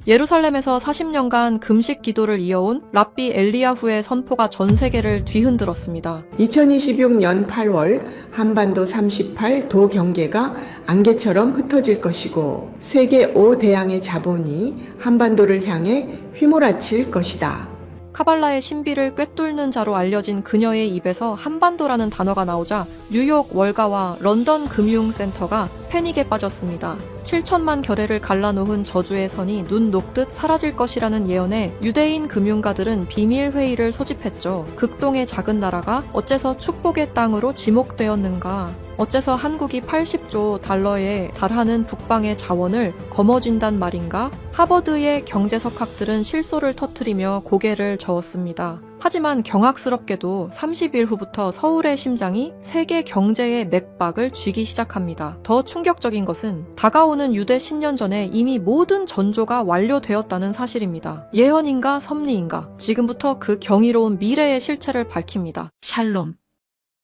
예루살렘에서 40년간 금식 기도를 이어온 랍비 엘리야후의 선포가 전 세계를 뒤흔들었습니다. 2026년 8월 한반도 38도 경계가 안개처럼 흩어질 것이고 세계 5대양의 자본이 한반도를 향해 휘몰아칠 것이다. 카발라의 신비를 꿰뚫는 자로 알려진 그녀의 입에서 한반도라는 단어가 나오자 뉴욕 월가와 런던 금융센터가 패닉에 빠졌습니다. 7천만 결례를 갈라놓은 저주의 선이 눈 녹듯 사라질 것이라는 예언에 유대인 금융가들은 비밀회의를 소집했죠. 극동의 작은 나라가 어째서 축복의 땅으로 지목되었는가? 어째서 한국이 80조 달러에 달하는 북방의 자원을 거머쥔단 말인가? 하버드의 경제석학들은 실소를 터뜨리며 고개를 저었습니다. 하지만 경악스럽게도 30일 후부터 서울의 심장이 세계 경제의 맥박을 쥐기 시작합니다. 더 충격적인 것은 다가오는 유대 신년 전에 이미 모든 전조가 완료되었다는 사실입니다. 예언인가 섭리인가? 지금부터 그 경이로운 미래의 실체를 밝힙니다. 샬롬.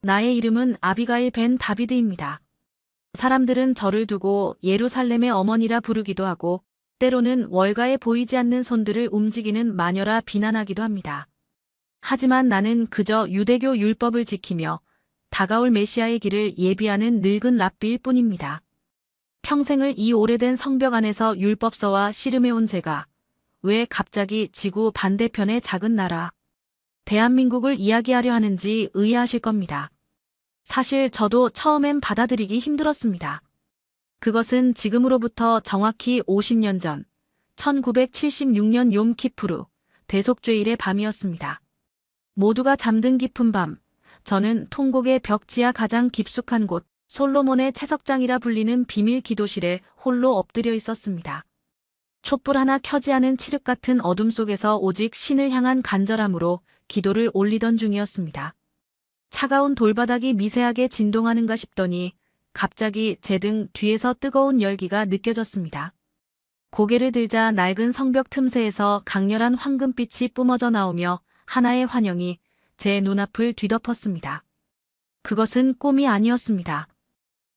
나의 이름은 아비가일 벤 다비드입니다. 사람들은 저를 두고 예루살렘의 어머니라 부르기도 하고 때로는 월가에 보이지 않는 손들을 움직이는 마녀라 비난하기도 합니다. 하지만 나는 그저 유대교 율법을 지키며 다가올 메시아의 길을 예비하는 늙은 랍비일 뿐입니다. 평생을 이 오래된 성벽 안에서 율법서와 씨름해온 제가 왜 갑자기 지구 반대편의 작은 나라 대한민국을 이야기하려 하는지 의아하실 겁니다. 사실 저도 처음엔 받아들이기 힘들었습니다. 그것은 지금으로부터 정확히 50년 전 1976년 욤키푸르 대속죄일의 밤이었습니다. 모두가 잠든 깊은 밤, 저는 통곡의 벽지하 가장 깊숙한 곳 솔로몬의 채석장이라 불리는 비밀 기도실에 홀로 엎드려 있었습니다. 촛불 하나 켜지 않은 칠흑 같은 어둠 속에서 오직 신을 향한 간절함으로 기도를 올리던 중이었습니다. 차가운 돌바닥이 미세하게 진동하는가 싶더니 갑자기 제 등 뒤에서 뜨거운 열기가 느껴졌습니다. 고개를 들자 낡은 성벽 틈새에서 강렬한 황금빛이 뿜어져 나오며 하나의 환영이 제 눈앞을 뒤덮었습니다. 그것은 꿈이 아니었습니다.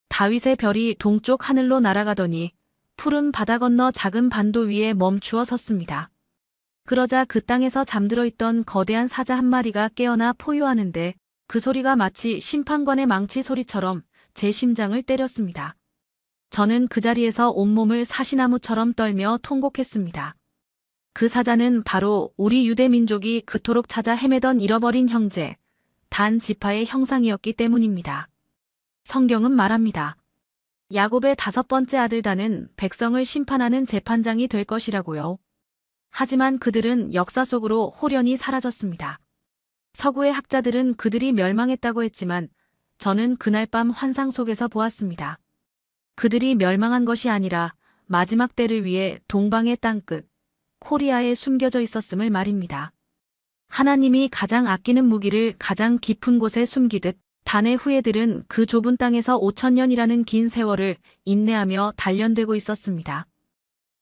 다윗의 별이 동쪽 하늘로 날아가더니 푸른 바다 건너 작은 반도 위에 멈추어 섰습니다. 그러자 그 땅에서 잠들어 있던 거대한 사자 한 마리가 깨어나 포효하는데 그 소리가 마치 심판관의 망치 소리처럼 제 심장을 때렸습니다. 저는 그 자리에서 온몸을 사시나무처럼 떨며 통곡했습니다. 그 사자는 바로 우리 유대 민족이 그토록 찾아 헤매던 잃어버린 형제, 단 지파의 형상이었기 때문입니다. 성경은 말합니다. 야곱의 5번째 아들 단은 백성을 심판하는 재판장이 될 것이라고요. 하지만 그들은 역사 속으로 홀연히 사라졌습니다. 서구의 학자들은 그들이 멸망했다고 했지만 저는 그날 밤 환상 속에서 보았습니다. 그들이 멸망한 것이 아니라 마지막 때를 위해 동방의 땅끝, 코리아에 숨겨져 있었음을 말입니다. 하나님이 가장 아끼는 무기를 가장 깊은 곳에 숨기듯 단의 후예들은 그 좁은 땅에서 5,000년이라는 긴 세월을 인내하며 단련되고 있었습니다.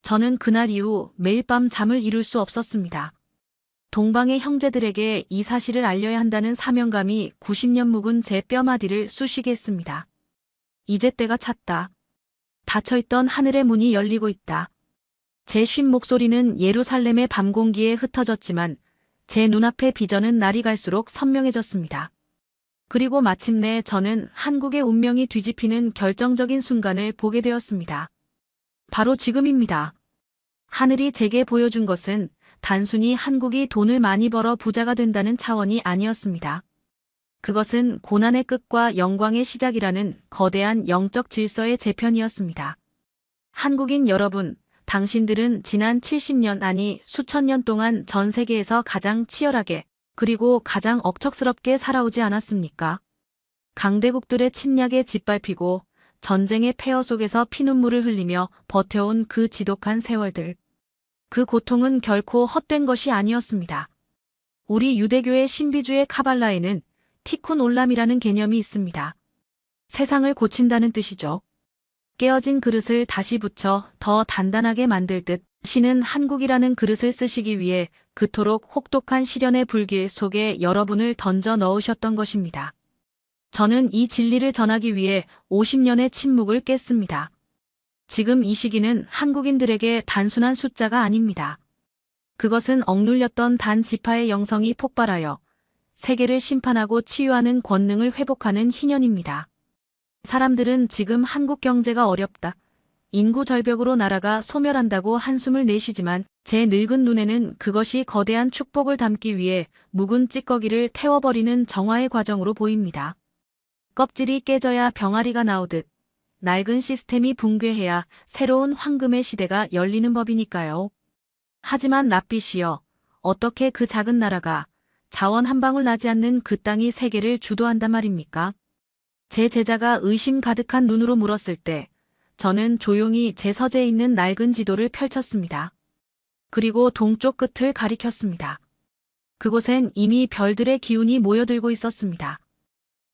저는 그날 이후 매일 밤 잠을 이룰 수 없었습니다. 동방의 형제들에게 이 사실을 알려야 한다는 사명감이 90년 묵은 제 뼈마디를 쑤시게 했습니다. 이제 때가 찼다. 닫혀있던 하늘의 문이 열리고 있다. 제 쉰 목소리는 예루살렘의 밤 공기에 흩어졌지만 제 눈앞의 비전은 날이 갈수록 선명해졌습니다. 그리고 마침내 저는 한국의 운명이 뒤집히는 결정적인 순간을 보게 되었습니다. 바로 지금입니다. 하늘이 제게 보여준 것은 단순히 한국이 돈을 많이 벌어 부자가 된다는 차원이 아니었습니다. 그것은 고난의 끝과 영광의 시작이라는 거대한 영적 질서의 재편이었습니다. 한국인 여러분, 당신들은 지난 70년 아니 수천 년 동안 전 세계에서 가장 치열하게 그리고 가장 억척스럽게 살아오지 않았습니까? 강대국들의 침략에 짓밟히고 전쟁의 폐허 속에서 피눈물을 흘리며 버텨온 그 지독한 세월들. 그 고통은 결코 헛된 것이 아니었습니다. 우리 유대교의 신비주의 카발라에는 티쿤 올람이라는 개념이 있습니다. 세상을 고친다는 뜻이죠. 깨어진 그릇을 다시 붙여 더 단단하게 만들 듯 신은 한국이라는 그릇을 쓰시기 위해 그토록 혹독한 시련의 불길 속에 여러분을 던져 넣으셨던 것입니다. 저는 이 진리를 전하기 위해 50년의 침묵을 깼습니다. 지금 이 시기는 한국인들에게 단순한 숫자가 아닙니다. 그것은 억눌렸던 단 지파의 영성이 폭발하여 세계를 심판하고 치유하는 권능을 회복하는 희년입니다. 사람들은 지금 한국 경제가 어렵다, 인구 절벽으로 나라가 소멸한다고 한숨을 내쉬지만 제 늙은 눈에는 그것이 거대한 축복을 담기 위해 묵은 찌꺼기를 태워버리는 정화의 과정으로 보입니다. 껍질이 깨져야 병아리가 나오듯 낡은 시스템이 붕괴해야 새로운 황금의 시대가 열리는 법이니까요. 하지만 낯빛이여, 어떻게 그 작은 나라가 자원 한 방울 나지 않는 그 땅이 세계를 주도한단 말입니까? 제 제자가 의심 가득한 눈으로 물었을 때 저는 조용히 제 서재에 있는 낡은 지도를 펼쳤습니다. 그리고 동쪽 끝을 가리켰습니다. 그곳엔 이미 별들의 기운이 모여들고 있었습니다.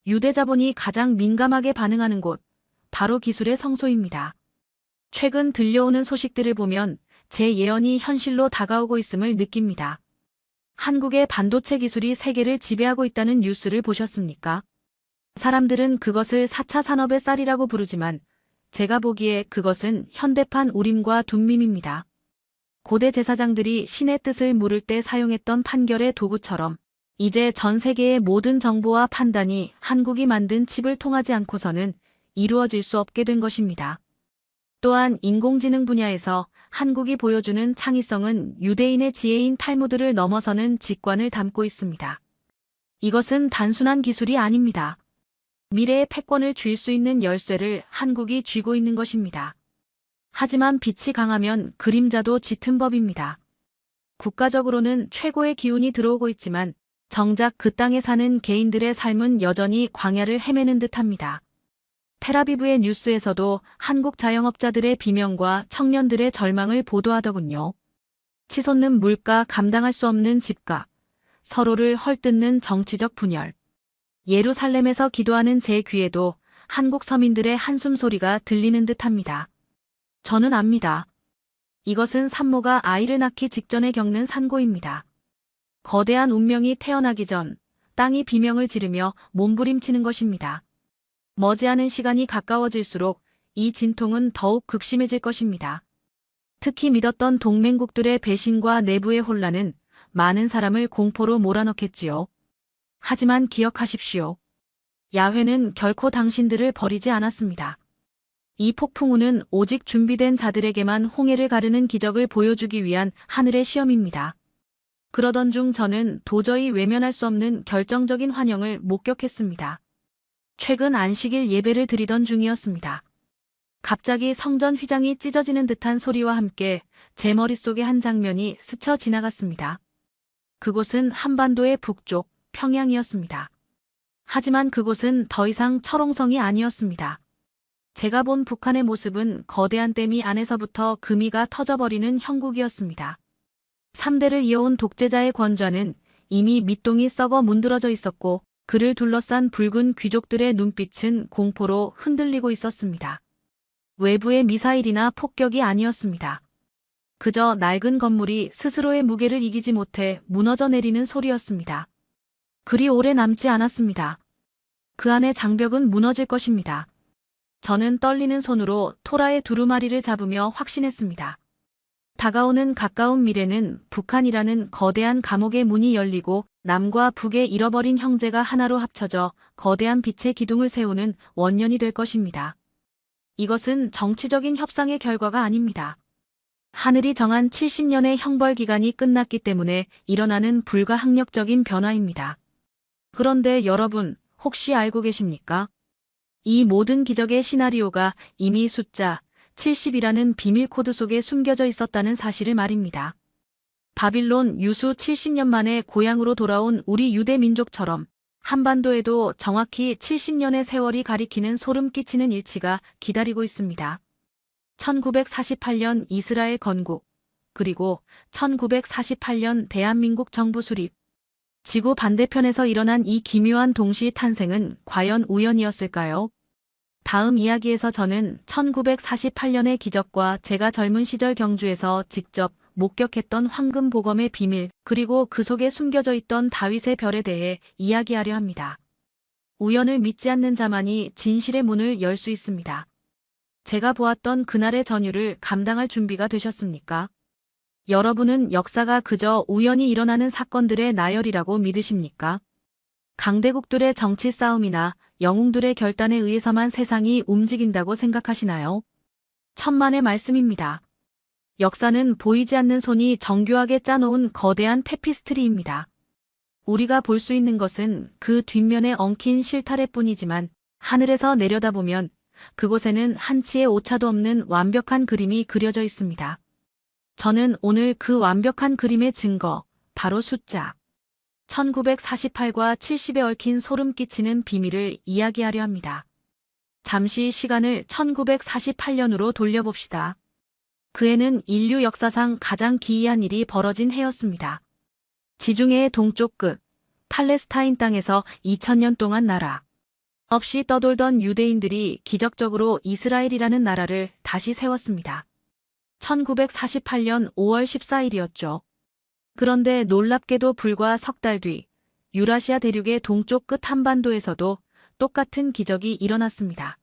유대 자본이 가장 민감하게 반응하는 곳, 바로 기술의 성소입니다. 최근 들려오는 소식들을 보면 제 예언이 현실로 다가오고 있음을 느낍니다. 한국의 반도체 기술이 세계를 지배하고 있다는 뉴스를 보셨습니까? 사람들은 그것을 4차 산업의 쌀이라고 부르지만 제가 보기에 그것은 현대판 우림과 둠밈입니다. 고대 제사장들이 신의 뜻을 물을 때 사용했던 판결의 도구처럼 이제 전 세계의 모든 정보와 판단이 한국이 만든 칩을 통하지 않고서는 이루어질 수 없게 된 것입니다. 또한 인공지능 분야에서 한국이 보여주는 창의성은 유대인의 지혜인 탈무드를 넘어서는 직관을 담고 있습니다. 이것은 단순한 기술이 아닙니다. 미래의 패권을 쥘 수 있는 열쇠를 한국이 쥐고 있는 것입니다. 하지만 빛이 강하면 그림자도 짙은 법입니다. 국가적으로는 최고의 기운이 들어오고 있지만 정작 그 땅에 사는 개인들의 삶은 여전히 광야를 헤매는 듯합니다. 텔아비브의 뉴스에서도 한국 자영업자들의 비명과 청년들의 절망을 보도하더군요. 치솟는 물가, 감당할 수 없는 집값, 서로를 헐뜯는 정치적 분열. 예루살렘에서 기도하는 제 귀에도 한국 서민들의 한숨 소리가 들리는 듯합니다. 저는 압니다. 이것은 산모가 아이를 낳기 직전에 겪는 산고입니다. 거대한 운명이 태어나기 전 땅이 비명을 지르며 몸부림치는 것입니다. 머지않은 시간이 가까워질수록 이 진통은 더욱 극심해질 것입니다. 특히 믿었던 동맹국들의 배신과 내부의 혼란은 많은 사람을 공포로 몰아넣겠지요. 하지만 기억하십시오. 야훼는 결코 당신들을 버리지 않았습니다. 이 폭풍우는 오직 준비된 자들에게만 홍해를 가르는 기적을 보여주기 위한 하늘의 시험입니다. 그러던 중 저는 도저히 외면할 수 없는 결정적인 환영을 목격했습니다. 최근 안식일 예배를 드리던 중이었습니다. 갑자기 성전 휘장이 찢어지는 듯한 소리와 함께 제 머릿속의 한 장면이 스쳐 지나갔습니다. 그곳은 한반도의 북쪽 평양이었습니다. 하지만 그곳은 더 이상 철옹성이 아니었습니다. 제가 본 북한의 모습은 거대한 댐이 안에서부터 금이가 터져버리는 형국이었습니다. 3대를 이어온 독재자의 권좌는 이미 밑동이 썩어 문드러져 있었고 그를 둘러싼 붉은 귀족들의 눈빛은 공포로 흔들리고 있었습니다. 외부의 미사일이나 폭격이 아니었습니다. 그저 낡은 건물이 스스로의 무게를 이기지 못해 무너져 내리는 소리였습니다. 그리 오래 남지 않았습니다. 그 안의 장벽은 무너질 것입니다. 저는 떨리는 손으로 토라의 두루마리를 잡으며 확신했습니다. 다가오는 가까운 미래는 북한이라는 거대한 감옥의 문이 열리고 남과 북의 잃어버린 형제가 하나로 합쳐져 거대한 빛의 기둥을 세우는 원년이 될 것입니다. 이것은 정치적인 협상의 결과가 아닙니다. 하늘이 정한 70년의 형벌 기간이 끝났기 때문에 일어나는 불가항력적인 변화입니다. 그런데 여러분, 혹시 알고 계십니까? 이 모든 기적의 시나리오가 이미 숫자 70이라는 비밀 코드 속에 숨겨져 있었다는 사실을 말입니다. 바빌론 유수 70년 만에 고향으로 돌아온 우리 유대 민족처럼 한반도에도 정확히 70년의 세월이 가리키는 소름 끼치는 일치가 기다리고 있습니다. 1948년 이스라엘 건국, 그리고 1948년 대한민국 정부 수립. 지구 반대편에서 일어난 이 기묘한 동시 탄생은 과연 우연이었을까요? 다음 이야기에서 저는 1948년의 기적과 제가 젊은 시절 경주에서 직접 목격했던 황금 보검의 비밀, 그리고 그 속에 숨겨져 있던 다윗의 별에 대해 이야기하려 합니다. 우연을 믿지 않는 자만이 진실의 문을 열 수 있습니다. 제가 보았던 그날의 전율을 감당할 준비가 되셨습니까? 여러분은 역사가 그저 우연히 일어나는 사건들의 나열이라고 믿으십니까? 강대국들의 정치 싸움이나 영웅들의 결단에 의해서만 세상이 움직인다고 생각하시나요? 천만의 말씀입니다. 역사는 보이지 않는 손이 정교하게 짜놓은 거대한 테피스트리입니다. 우리가 볼 수 있는 것은 그 뒷면에 엉킨 실타래뿐이지만 하늘에서 내려다보면 그곳에는 한치의 오차도 없는 완벽한 그림이 그려져 있습니다. 저는 오늘 그 완벽한 그림의 증거, 바로 숫자 1948과 70에 얽힌 소름 끼치는 비밀을 이야기하려 합니다. 잠시 시간을 1948년으로 돌려봅시다. 그 해는 인류 역사상 가장 기이한 일이 벌어진 해였습니다. 지중해의 동쪽 끝, 팔레스타인 땅에서 2000년 동안 나라 없이 떠돌던 유대인들이 기적적으로 이스라엘이라는 나라를 다시 세웠습니다. 1948년 5월 14일이었죠. 그런데 놀랍게도 불과 석 달 뒤 유라시아 대륙의 동쪽 끝 한반도에서도 똑같은 기적이 일어났습니다.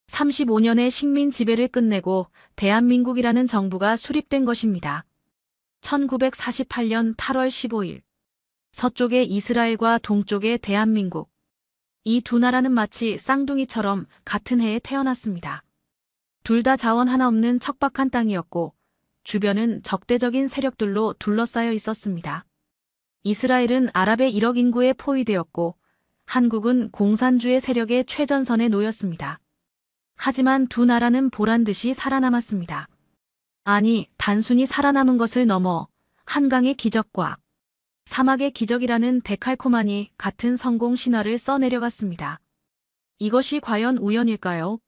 35년의 식민 지배를 끝내고 대한민국이라는 정부가 수립된 것입니다. 1948년 8월 15일 서쪽의 이스라엘과 동쪽의 대한민국 이 두 나라는 마치 쌍둥이처럼 같은 해에 태어났습니다. 둘 다 자원 하나 없는 척박한 땅이었고 주변은 적대적인 세력들로 둘러싸여 있었습니다. 이스라엘은 아랍의 1억 인구에 포위되었고 한국은 공산주의 세력의 최전선에 놓였습니다. 하지만 두 나라는 보란듯이 살아남았습니다. 아니, 단순히 살아남은 것을 넘어 한강의 기적과 사막의 기적이라는 데칼코마니 같은 성공 신화를 써내려갔습니다. 이것이 과연 우연일까요?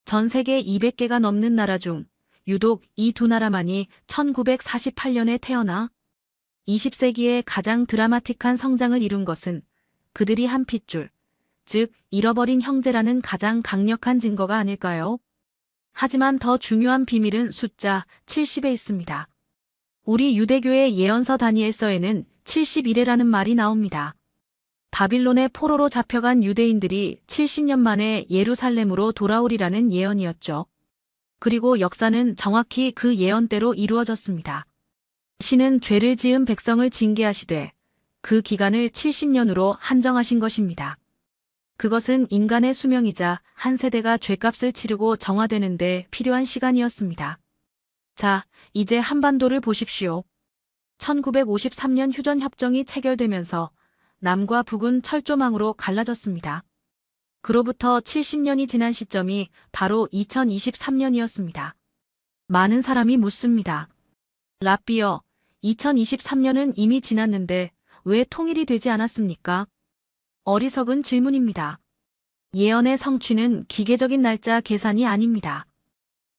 전 세계 200개가 넘는 나라 중 유독 이 두 나라만이 1948년에 태어나 20세기의 가장 드라마틱한 성장을 이룬 것은 그들이 한 핏줄, 즉 잃어버린 형제라는 가장 강력한 증거가 아닐까요? 하지만 더 중요한 비밀은 숫자 70에 있습니다. 우리 유대교의 예언서 다니엘서에는 71회라는 말이 나옵니다. 바빌론의 포로로 잡혀간 유대인들이 70년 만에 예루살렘으로 돌아오리라는 예언이었죠. 그리고 역사는 정확히 그 예언대로 이루어졌습니다. 신은 죄를 지은 백성을 징계하시되 그 기간을 70년으로 한정하신 것입니다. 그것은 인간의 수명이자 한 세대가 죄값을 치르고 정화되는 데 필요한 시간이었습니다. 자, 이제 한반도를 보십시오. 1953년 휴전협정이 체결되면서 남과 북은 철조망으로 갈라졌습니다. 그로부터 70년이 지난 시점이 바로 2023년이었습니다. 많은 사람이 묻습니다. 라비어, 2023년은 이미 지났는데 왜 통일이 되지 않았습니까? 어리석은 질문입니다. 예언의 성취는 기계적인 날짜 계산이 아닙니다.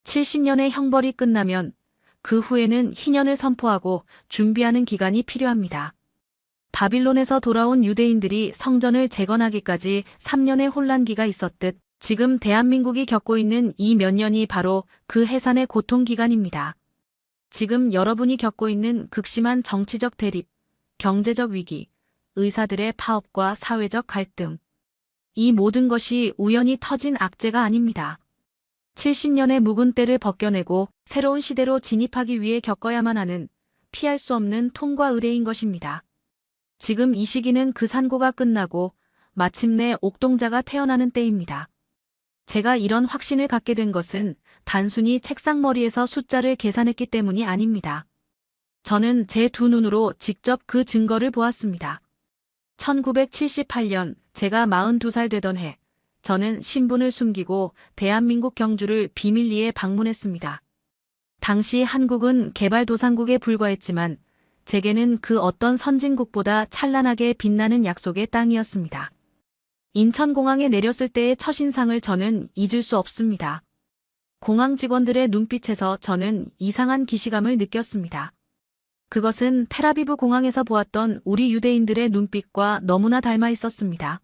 70년의 형벌이 끝나면 그 후에는 희년을 선포하고 준비하는 기간이 필요합니다. 바빌론에서 돌아온 유대인들이 성전을 재건하기까지 3년의 혼란기가 있었듯 지금 대한민국이 겪고 있는 이 몇 년이 바로 그 해산의 고통 기간입니다. 지금 여러분이 겪고 있는 극심한 정치적 대립, 경제적 위기, 의사들의 파업과 사회적 갈등. 이 모든 것이 우연히 터진 악재가 아닙니다. 70년의 묵은 때를 벗겨내고 새로운 시대로 진입하기 위해 겪어야만 하는 피할 수 없는 통과 의례인 것입니다. 지금 이 시기는 그 산고가 끝나고 마침내 옥동자가 태어나는 때입니다. 제가 이런 확신을 갖게 된 것은 단순히 책상머리에서 숫자를 계산했기 때문이 아닙니다. 저는 제 두 눈으로 직접 그 증거를 보았습니다. 1978년 제가 42살 되던 해, 저는 신분을 숨기고 대한민국 경주를 비밀리에 방문했습니다. 당시 한국은 개발도상국에 불과했지만 제게는 그 어떤 선진국보다 찬란하게 빛나는 약속의 땅이었습니다. 인천공항에 내렸을 때의 첫인상을 저는 잊을 수 없습니다. 공항 직원들의 눈빛에서 저는 이상한 기시감을 느꼈습니다. 그것은 텔아비브 공항에서 보았던 우리 유대인들의 눈빛과 너무나 닮아 있었습니다.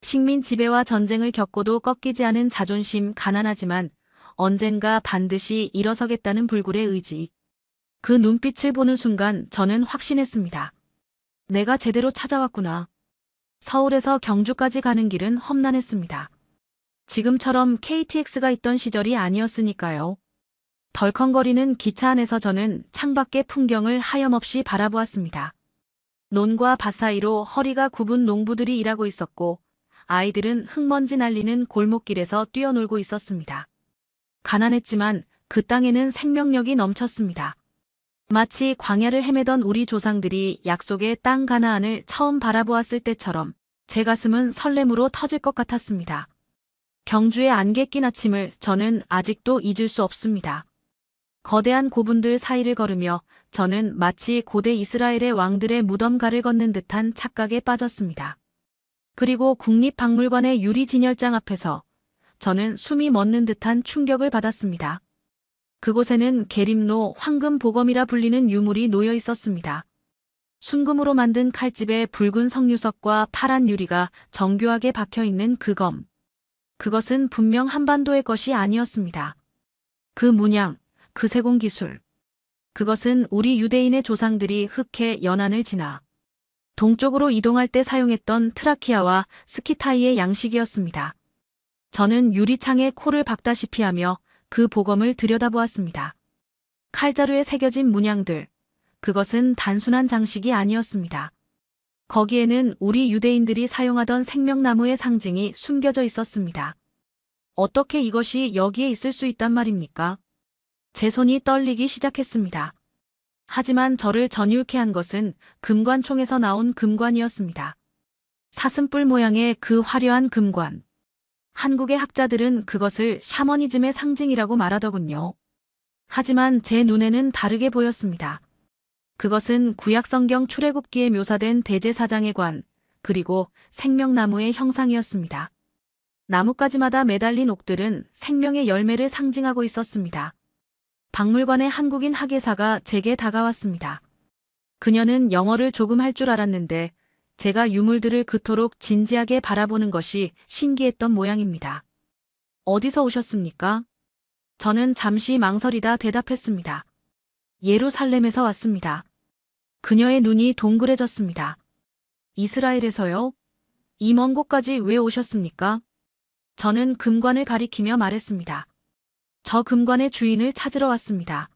식민 지배와 전쟁을 겪고도 꺾이지 않은 자존심, 가난하지만 언젠가 반드시 일어서겠다는 불굴의 의지. 그 눈빛을 보는 순간 저는 확신했습니다. 내가 제대로 찾아왔구나. 서울에서 경주까지 가는 길은 험난했습니다. 지금처럼 KTX가 있던 시절이 아니었으니까요. 덜컹거리는 기차 안에서 저는 창밖의 풍경을 하염없이 바라보았습니다. 논과 밭 사이로 허리가 굽은 농부들이 일하고 있었고 아이들은 흙먼지 날리는 골목길에서 뛰어놀고 있었습니다. 가난했지만 그 땅에는 생명력이 넘쳤습니다. 마치 광야를 헤매던 우리 조상들이 약속의 땅 가나안을 처음 바라보았을 때처럼 제 가슴은 설렘으로 터질 것 같았습니다. 경주의 안개 낀 아침을 저는 아직도 잊을 수 없습니다. 거대한 고분들 사이를 걸으며 저는 마치 고대 이스라엘의 왕들의 무덤가를 걷는 듯한 착각에 빠졌습니다. 그리고 국립박물관의 유리 진열장 앞에서 저는 숨이 멎는 듯한 충격을 받았습니다. 그곳에는 계림로 황금보검이라 불리는 유물이 놓여 있었습니다. 순금으로 만든 칼집에 붉은 석류석과 파란 유리가 정교하게 박혀있는 그 검. 그것은 분명 한반도의 것이 아니었습니다. 그 문양, 그 세공 기술. 그것은 우리 유대인의 조상들이 흑해 연안을 지나 동쪽으로 이동할 때 사용했던 트라키아와 스키타이의 양식이었습니다. 저는 유리창에 코를 박다시피 하며 그 보검을 들여다보았습니다. 칼자루에 새겨진 문양들, 그것은 단순한 장식이 아니었습니다. 거기에는 우리 유대인들이 사용하던 생명나무의 상징이 숨겨져 있었습니다. 어떻게 이것이 여기에 있을 수 있단 말입니까? 제 손이 떨리기 시작했습니다. 하지만 저를 전율케 한 것은 금관총에서 나온 금관이었습니다. 사슴뿔 모양의 그 화려한 금관. 한국의 학자들은 그것을 샤머니즘의 상징이라고 말하더군요. 하지만 제 눈에는 다르게 보였습니다. 그것은 구약성경 출애굽기에 묘사된 대제사장의 관, 그리고 생명나무의 형상이었습니다. 나뭇가지마다 매달린 옥들은 생명의 열매를 상징하고 있었습니다. 박물관의 한국인 학예사가 제게 다가왔습니다. 그녀는 영어를 조금 할 줄 알았는데 제가 유물들을 그토록 진지하게 바라보는 것이 신기했던 모양입니다. 어디서 오셨습니까? 저는 잠시 망설이다 대답했습니다. 예루살렘에서 왔습니다. 그녀의 눈이 동그래졌습니다. 이스라엘에서요? 이 먼 곳까지 왜 오셨습니까? 저는 금관을 가리키며 말했습니다. 저 금관의 주인을 찾으러 왔습니다.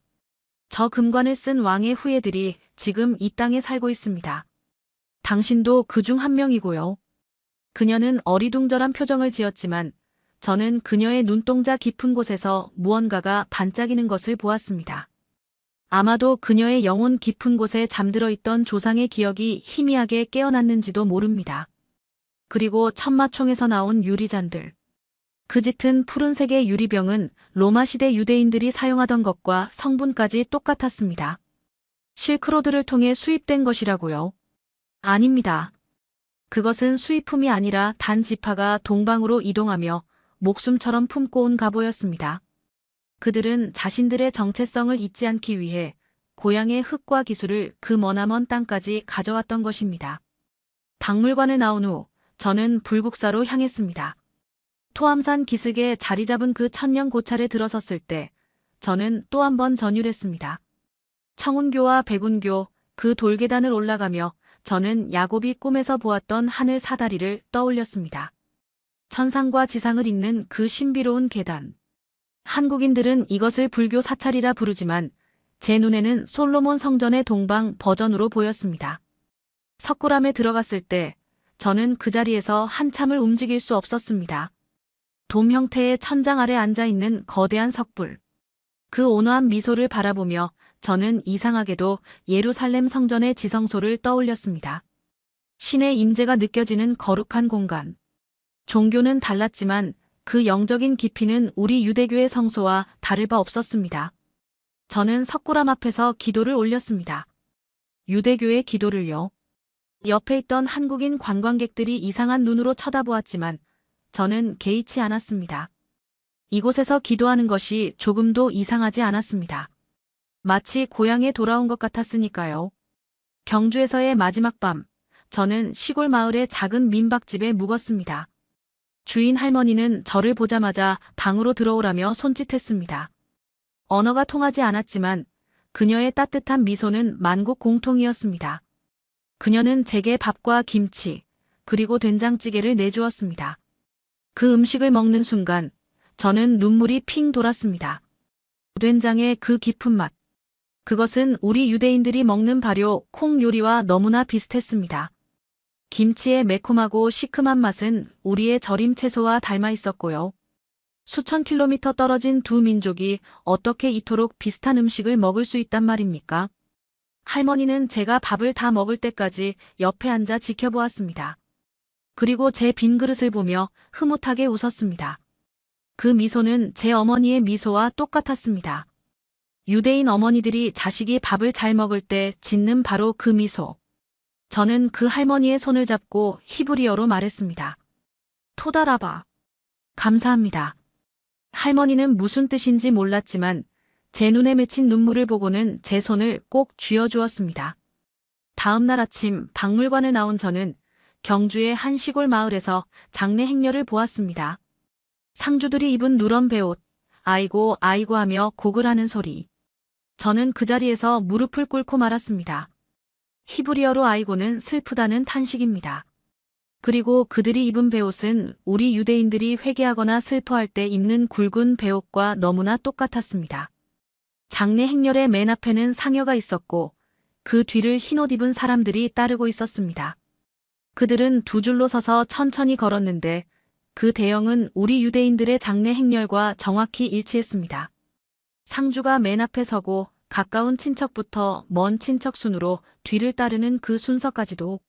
저 금관을 쓴 왕의 후예들이 지금 이 땅에 살고 있습니다. 당신도 그 중 한 명이고요. 그녀는 어리둥절한 표정을 지었지만 저는 그녀의 눈동자 깊은 곳에서 무언가가 반짝이는 것을 보았습니다. 아마도 그녀의 영혼 깊은 곳에 잠들어 있던 조상의 기억이 희미하게 깨어났는지도 모릅니다. 그리고 천마총에서 나온 유리잔들. 그 짙은 푸른색의 유리병은 로마시대 유대인들이 사용하던 것과 성분까지 똑같았습니다. 실크로드를 통해 수입된 것이라고요? 아닙니다. 그것은 수입품이 아니라 단 지파가 동방으로 이동하며 목숨처럼 품고 온 갑오였습니다. 그들은 자신들의 정체성을 잊지 않기 위해 고향의 흙과 기술을 그 머나먼 땅까지 가져왔던 것입니다. 박물관을 나온 후 저는 불국사로 향했습니다. 토암산 기슭에 자리 잡은 그 천년 고찰에 들어섰을 때 저는 또 한 번 전율했습니다. 청운교와 백운교, 그 돌계단을 올라가며 저는 야곱이 꿈에서 보았던 하늘 사다리를 떠올렸습니다. 천상과 지상을 잇는 그 신비로운 계단. 한국인들은 이것을 불교 사찰이라 부르지만 제 눈에는 솔로몬 성전의 동방 버전으로 보였습니다. 석굴암에 들어갔을 때 저는 그 자리에서 한참을 움직일 수 없었습니다. 돔 형태의 천장 아래 앉아있는 거대한 석불. 그 온화한 미소를 바라보며 저는 이상하게도 예루살렘 성전의 지성소를 떠올렸습니다. 신의 임재가 느껴지는 거룩한 공간. 종교는 달랐지만 그 영적인 깊이는 우리 유대교의 성소와 다를 바 없었습니다. 저는 석굴암 앞에서 기도를 올렸습니다. 유대교의 기도를요. 옆에 있던 한국인 관광객들이 이상한 눈으로 쳐다보았지만 저는 개의치 않았습니다. 이곳에서 기도하는 것이 조금도 이상하지 않았습니다. 마치 고향에 돌아온 것 같았으니까요. 경주에서의 마지막 밤, 저는 시골 마을의 작은 민박집에 묵었습니다. 주인 할머니는 저를 보자마자 방으로 들어오라며 손짓했습니다. 언어가 통하지 않았지만 그녀의 따뜻한 미소는 만국 공통이었습니다. 그녀는 제게 밥과 김치, 그리고 된장찌개를 내주었습니다. 그 음식을 먹는 순간 저는 눈물이 핑 돌았습니다. 된장의 그 깊은 맛. 그것은 우리 유대인들이 먹는 발효 콩 요리와 너무나 비슷했습니다. 김치의 매콤하고 시큼한 맛은 우리의 절임 채소와 닮아 있었고요. 수천 킬로미터 떨어진 두 민족이 어떻게 이토록 비슷한 음식을 먹을 수 있단 말입니까? 할머니는 제가 밥을 다 먹을 때까지 옆에 앉아 지켜보았습니다. 그리고 제 빈 그릇을 보며 흐뭇하게 웃었습니다. 그 미소는 제 어머니의 미소와 똑같았습니다. 유대인 어머니들이 자식이 밥을 잘 먹을 때 짓는 바로 그 미소. 저는 그 할머니의 손을 잡고 히브리어로 말했습니다. 토다라바. 감사합니다. 할머니는 무슨 뜻인지 몰랐지만 제 눈에 맺힌 눈물을 보고는 제 손을 꼭 쥐어주었습니다. 다음 날 아침 박물관을 나온 저는 경주의 한 시골 마을에서 장례 행렬을 보았습니다. 상주들이 입은 누런 베옷, 아이고 아이고 하며 곡을 하는 소리. 저는 그 자리에서 무릎을 꿇고 말았습니다. 히브리어로 아이고는 슬프다는 탄식입니다. 그리고 그들이 입은 베옷은 우리 유대인들이 회개하거나 슬퍼할 때 입는 굵은 베옷과 너무나 똑같았습니다. 장례 행렬의 맨 앞에는 상여가 있었고 그 뒤를 흰옷 입은 사람들이 따르고 있었습니다. 그들은 두 줄로 서서 천천히 걸었는데 그 대형은 우리 유대인들의 장례 행렬과 정확히 일치했습니다. 상주가 맨 앞에 서고 가까운 친척부터 먼 친척 순으로 뒤를 따르는 그 순서까지도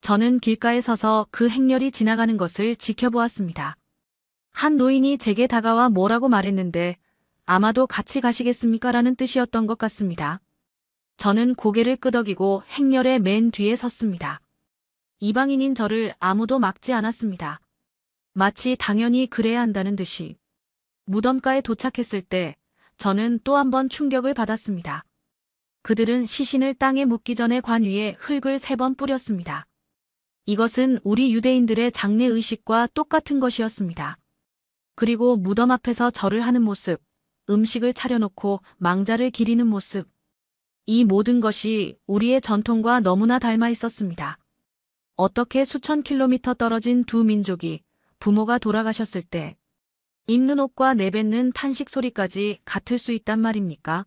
저는 길가에 서서 그 행렬이 지나가는 것을 지켜보았습니다. 한 노인이 제게 다가와 뭐라고 말했는데 아마도 같이 가시겠습니까? 라는 뜻이었던 것 같습니다. 저는 고개를 끄덕이고 행렬의 맨 뒤에 섰습니다. 이방인인 저를 아무도 막지 않았습니다. 마치 당연히 그래야 한다는 듯이. 무덤가에 도착했을 때 저는 또 한 번 충격을 받았습니다. 그들은 시신을 땅에 묻기 전에 관 위에 흙을 3번 뿌렸습니다. 이것은 우리 유대인들의 장례 의식과 똑같은 것이었습니다. 그리고 무덤 앞에서 절을 하는 모습, 음식을 차려놓고 망자를 기리는 모습. 이 모든 것이 우리의 전통과 너무나 닮아 있었습니다. 어떻게 수천 킬로미터 떨어진 두 민족이 부모가 돌아가셨을 때 입는 옷과 내뱉는 탄식 소리까지 같을 수 있단 말입니까?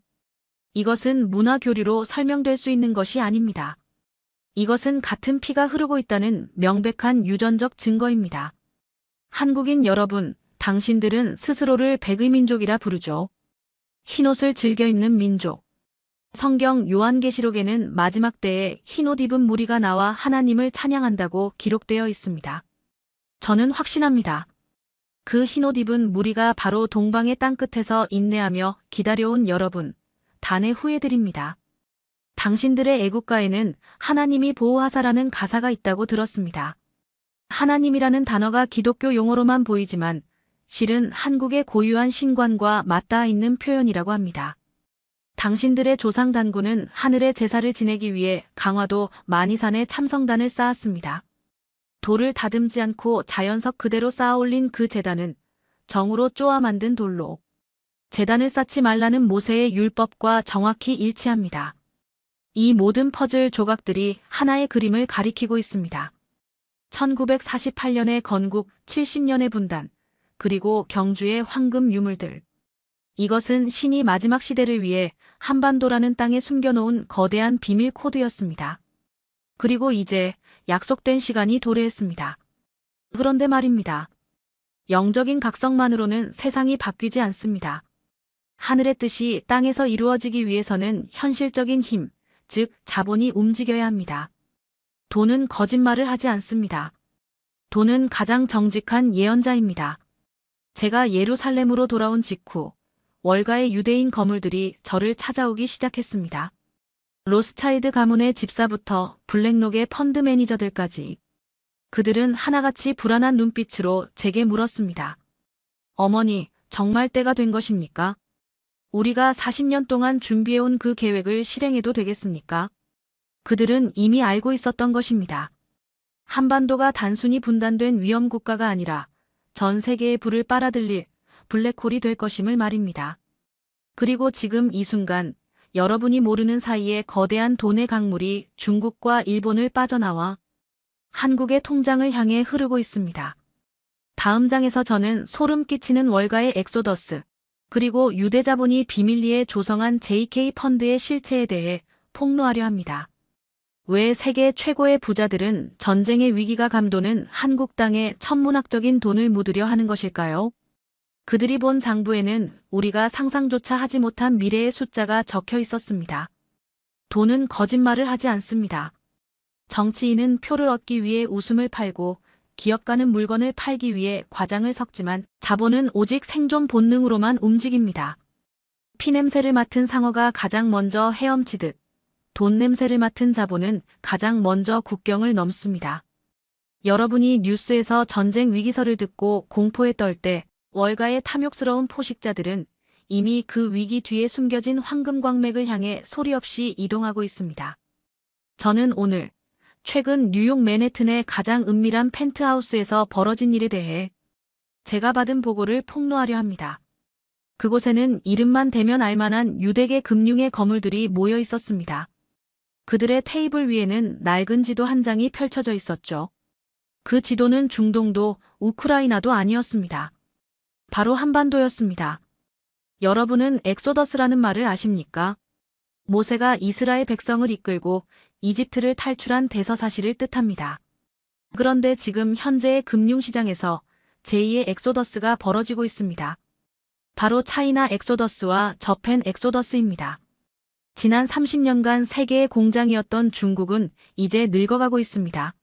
이것은 문화 교류로 설명될 수 있는 것이 아닙니다. 이것은 같은 피가 흐르고 있다는 명백한 유전적 증거입니다. 한국인 여러분, 당신들은 스스로를 백의 민족이라 부르죠. 흰옷을 즐겨 입는 민족. 성경 요한계시록에는 마지막 때에 흰옷 입은 무리가 나와 하나님을 찬양한다고 기록되어 있습니다. 저는 확신합니다. 그 흰옷 입은 무리가 바로 동방의 땅끝에서 인내하며 기다려온 여러분, 단의 후예들입니다. 당신들의 애국가에는 하나님이 보호하사라는 가사가 있다고 들었습니다. 하나님이라는 단어가 기독교 용어로만 보이지만 실은 한국의 고유한 신관과 맞닿아 있는 표현이라고 합니다. 당신들의 조상 단군은 하늘의 제사를 지내기 위해 강화도 만이산에 참성단을 쌓았습니다. 돌을 다듬지 않고 자연석 그대로 쌓아올린 그 제단은 정으로 쪼아 만든 돌로 제단을 쌓지 말라는 모세의 율법과 정확히 일치합니다. 이 모든 퍼즐 조각들이 하나의 그림을 가리키고 있습니다. 1948년의 건국, 70년의 분단, 그리고 경주의 황금 유물들. 이것은 신이 마지막 시대를 위해 한반도라는 땅에 숨겨놓은 거대한 비밀 코드였습니다. 그리고 이제 약속된 시간이 도래했습니다. 그런데 말입니다. 영적인 각성만으로는 세상이 바뀌지 않습니다. 하늘의 뜻이 땅에서 이루어지기 위해서는 현실적인 힘, 즉 자본이 움직여야 합니다. 돈은 거짓말을 하지 않습니다. 돈은 가장 정직한 예언자입니다. 제가 예루살렘으로 돌아온 직후 월가의 유대인 거물들이 저를 찾아오기 시작했습니다. 로스차일드 가문의 집사부터 블랙록의 펀드 매니저들까지. 그들은 하나같이 불안한 눈빛으로 제게 물었습니다. 어머니, 정말 때가 된 것입니까? 우리가 40년 동안 준비해온 그 계획을 실행해도 되겠습니까? 그들은 이미 알고 있었던 것입니다. 한반도가 단순히 분단된 위험 국가가 아니라 전 세계의 불을 빨아들일 블랙홀이 될 것임을 말입니다. 그리고 지금 이 순간 여러분이 모르는 사이에 거대한 돈의 강물이 중국과 일본을 빠져나와 한국의 통장을 향해 흐르고 있습니다. 다음 장에서 저는 소름 끼치는 월가의 엑소더스, 그리고 유대자본이 비밀리에 조성한 JK 펀드의 실체에 대해 폭로하려 합니다. 왜 세계 최고의 부자들은 전쟁의 위기가 감도는 한국 땅에 천문학적인 돈을 묻으려 하는 것일까요? 그들이 본 장부에는 우리가 상상조차 하지 못한 미래의 숫자가 적혀 있었습니다. 돈은 거짓말을 하지 않습니다. 정치인은 표를 얻기 위해 웃음을 팔고 기업가는 물건을 팔기 위해 과장을 섞지만 자본은 오직 생존 본능으로만 움직입니다. 피냄새를 맡은 상어가 가장 먼저 헤엄치듯 돈 냄새를 맡은 자본은 가장 먼저 국경을 넘습니다. 여러분이 뉴스에서 전쟁 위기설을 듣고 공포에 떨 때 월가의 탐욕스러운 포식자들은 이미 그 위기 뒤에 숨겨진 황금 광맥을 향해 소리 없이 이동하고 있습니다. 저는 오늘 최근 뉴욕 맨해튼의 가장 은밀한 펜트하우스에서 벌어진 일에 대해 제가 받은 보고를 폭로하려 합니다. 그곳에는 이름만 대면 알만한 유대계 금융의 거물들이 모여 있었습니다. 그들의 테이블 위에는 낡은 지도 한 장이 펼쳐져 있었죠. 그 지도는 중동도 우크라이나도 아니었습니다. 바로 한반도였습니다. 여러분은 엑소더스라는 말을 아십니까? 모세가 이스라엘 백성을 이끌고 이집트를 탈출한 대서사시를 뜻합니다. 그런데 지금 현재의 금융시장에서 제2의 엑소더스가 벌어지고 있습니다. 바로 차이나 엑소더스와 저펜 엑소더스입니다. 지난 30년간 세계의 공장이었던 중국은 이제 늙어가고 있습니다.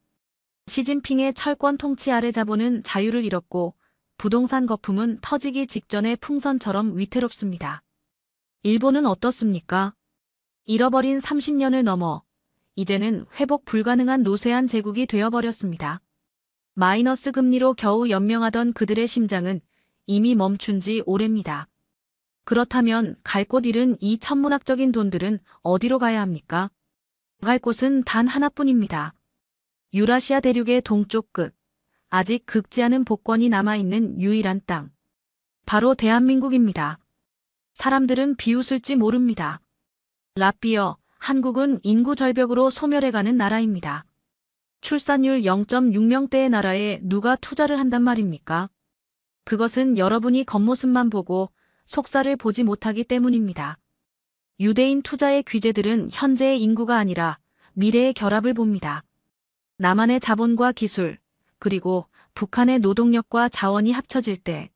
시진핑의 철권 통치 아래 자본은 자유를 잃었고 부동산 거품은 터지기 직전의 풍선처럼 위태롭습니다. 일본은 어떻습니까? 잃어버린 30년을 넘어 이제는 회복 불가능한 노쇠한 제국이 되어버렸습니다. 마이너스 금리로 겨우 연명하던 그들의 심장은 이미 멈춘 지 오래입니다. 그렇다면 갈 곳 잃은 이 천문학적인 돈들은 어디로 가야 합니까? 갈 곳은 단 하나뿐입니다. 유라시아 대륙의 동쪽 끝, 아직 긁지 않은 복권이 남아있는 유일한 땅. 바로 대한민국입니다. 사람들은 비웃을지 모릅니다. 라비어, 한국은 인구 절벽으로 소멸해가는 나라입니다. 출산율 0.6명대의 나라에 누가 투자를 한단 말입니까? 그것은 여러분이 겉모습만 보고 속살을 보지 못하기 때문입니다. 유대인 투자의 귀재들은 현재의 인구가 아니라 미래의 결합을 봅니다. 남한의 자본과 기술, 그리고 북한의 노동력과 자원이 합쳐질 때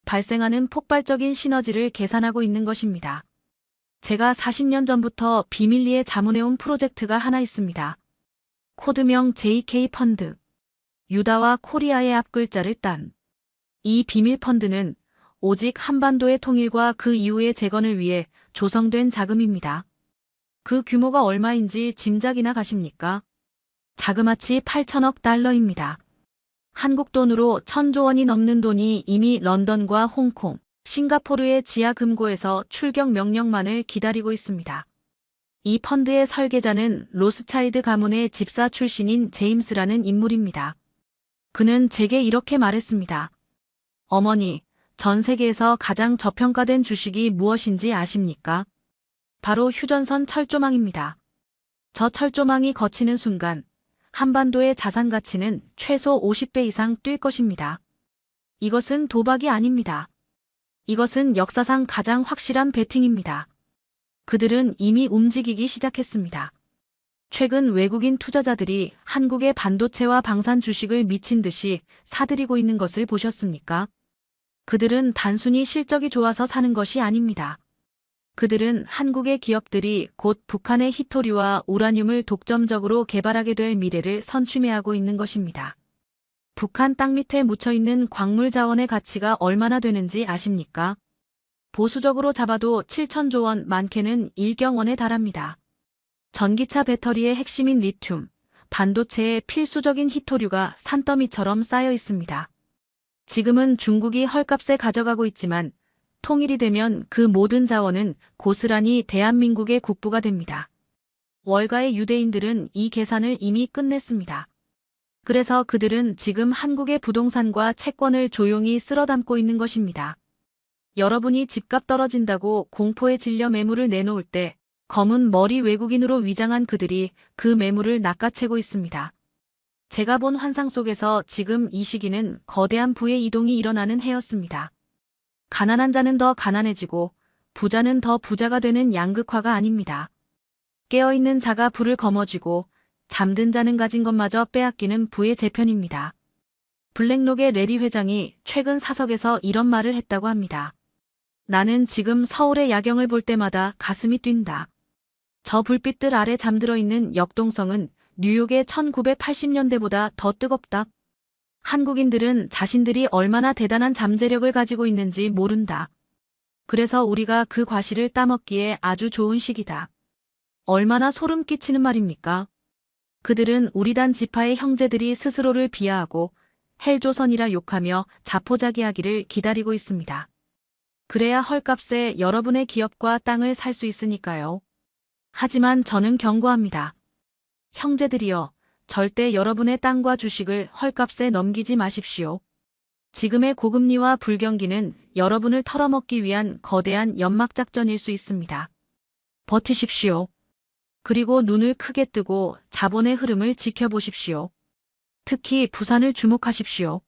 발생하는 폭발적인 시너지를 계산하고 있는 것입니다. 제가 40년 전부터 비밀리에 자문해온 프로젝트가 하나 있습니다. 코드명 JK 펀드. 유다와 코리아의 앞글자를 딴. 이 비밀 펀드는 오직 한반도의 통일과 그 이후의 재건을 위해 조성된 자금입니다. 그 규모가 얼마인지 짐작이나 가십니까? 자그마치 8천억 달러입니다. 한국 돈으로 1,000조 원이 넘는 돈이 이미 런던과 홍콩, 싱가포르의 지하 금고에서 출격 명령만을 기다리고 있습니다. 이 펀드의 설계자는 로스차일드 가문의 집사 출신인 제임스라는 인물입니다. 그는 제게 이렇게 말했습니다. 어머니, 전 세계에서 가장 저평가된 주식이 무엇인지 아십니까? 바로 휴전선 철조망입니다. 저 철조망이 거치는 순간 한반도의 자산 가치는 최소 50배 이상 뛸 것입니다. 이것은 도박이 아닙니다. 이것은 역사상 가장 확실한 베팅입니다. 그들은 이미 움직이기 시작했습니다. 최근 외국인 투자자들이 한국의 반도체와 방산 주식을 미친 듯이 사들이고 있는 것을 보셨습니까? 그들은 단순히 실적이 좋아서 사는 것이 아닙니다. 그들은 한국의 기업들이 곧 북한의 히토류와 우라늄을 독점적으로 개발하게 될 미래를 선취매하고 있는 것입니다. 북한 땅 밑에 묻혀있는 광물 자원의 가치가 얼마나 되는지 아십니까? 보수적으로 잡아도 7천조 원, 많게는 1경 원에 달합니다. 전기차 배터리의 핵심인 리튬, 반도체의 필수적인 히토류가 산더미처럼 쌓여 있습니다. 지금은 중국이 헐값에 가져가고 있지만 통일이 되면 그 모든 자원은 고스란히 대한민국의 국부가 됩니다. 월가의 유대인들은 이 계산을 이미 끝냈습니다. 그래서 그들은 지금 한국의 부동산과 채권을 조용히 쓸어담고 있는 것입니다. 여러분이 집값 떨어진다고 공포에 질려 매물을 내놓을 때 검은 머리 외국인으로 위장한 그들이 그 매물을 낚아채고 있습니다. 제가 본 환상 속에서 지금 이 시기는 거대한 부의 이동이 일어나는 해였습니다. 가난한 자는 더 가난해지고 부자는 더 부자가 되는 양극화가 아닙니다. 깨어있는 자가 부를 거머쥐고 잠든 자는 가진 것마저 빼앗기는 부의 재편입니다. 블랙록의 레리 회장이 최근 사석에서 이런 말을 했다고 합니다. 나는 지금 서울의 야경을 볼 때마다 가슴이 뛴다. 저 불빛들 아래 잠들어 있는 역동성은 뉴욕의 1980년대보다 더 뜨겁다. 한국인들은 자신들이 얼마나 대단한 잠재력을 가지고 있는지 모른다. 그래서 우리가 그 과실을 따먹기에 아주 좋은 시기다. 얼마나 소름 끼치는 말입니까? 그들은 우리 단 지파의 형제들이 스스로를 비하하고 헬조선이라 욕하며 자포자기하기를 기다리고 있습니다. 그래야 헐값에 여러분의 기업과 땅을 살 수 있으니까요. 하지만 저는 경고합니다. 형제들이여, 절대 여러분의 땅과 주식을 헐값에 넘기지 마십시오. 지금의 고금리와 불경기는 여러분을 털어먹기 위한 거대한 연막작전일 수 있습니다. 버티십시오. 그리고 눈을 크게 뜨고 자본의 흐름을 지켜보십시오. 특히 부산을 주목하십시오.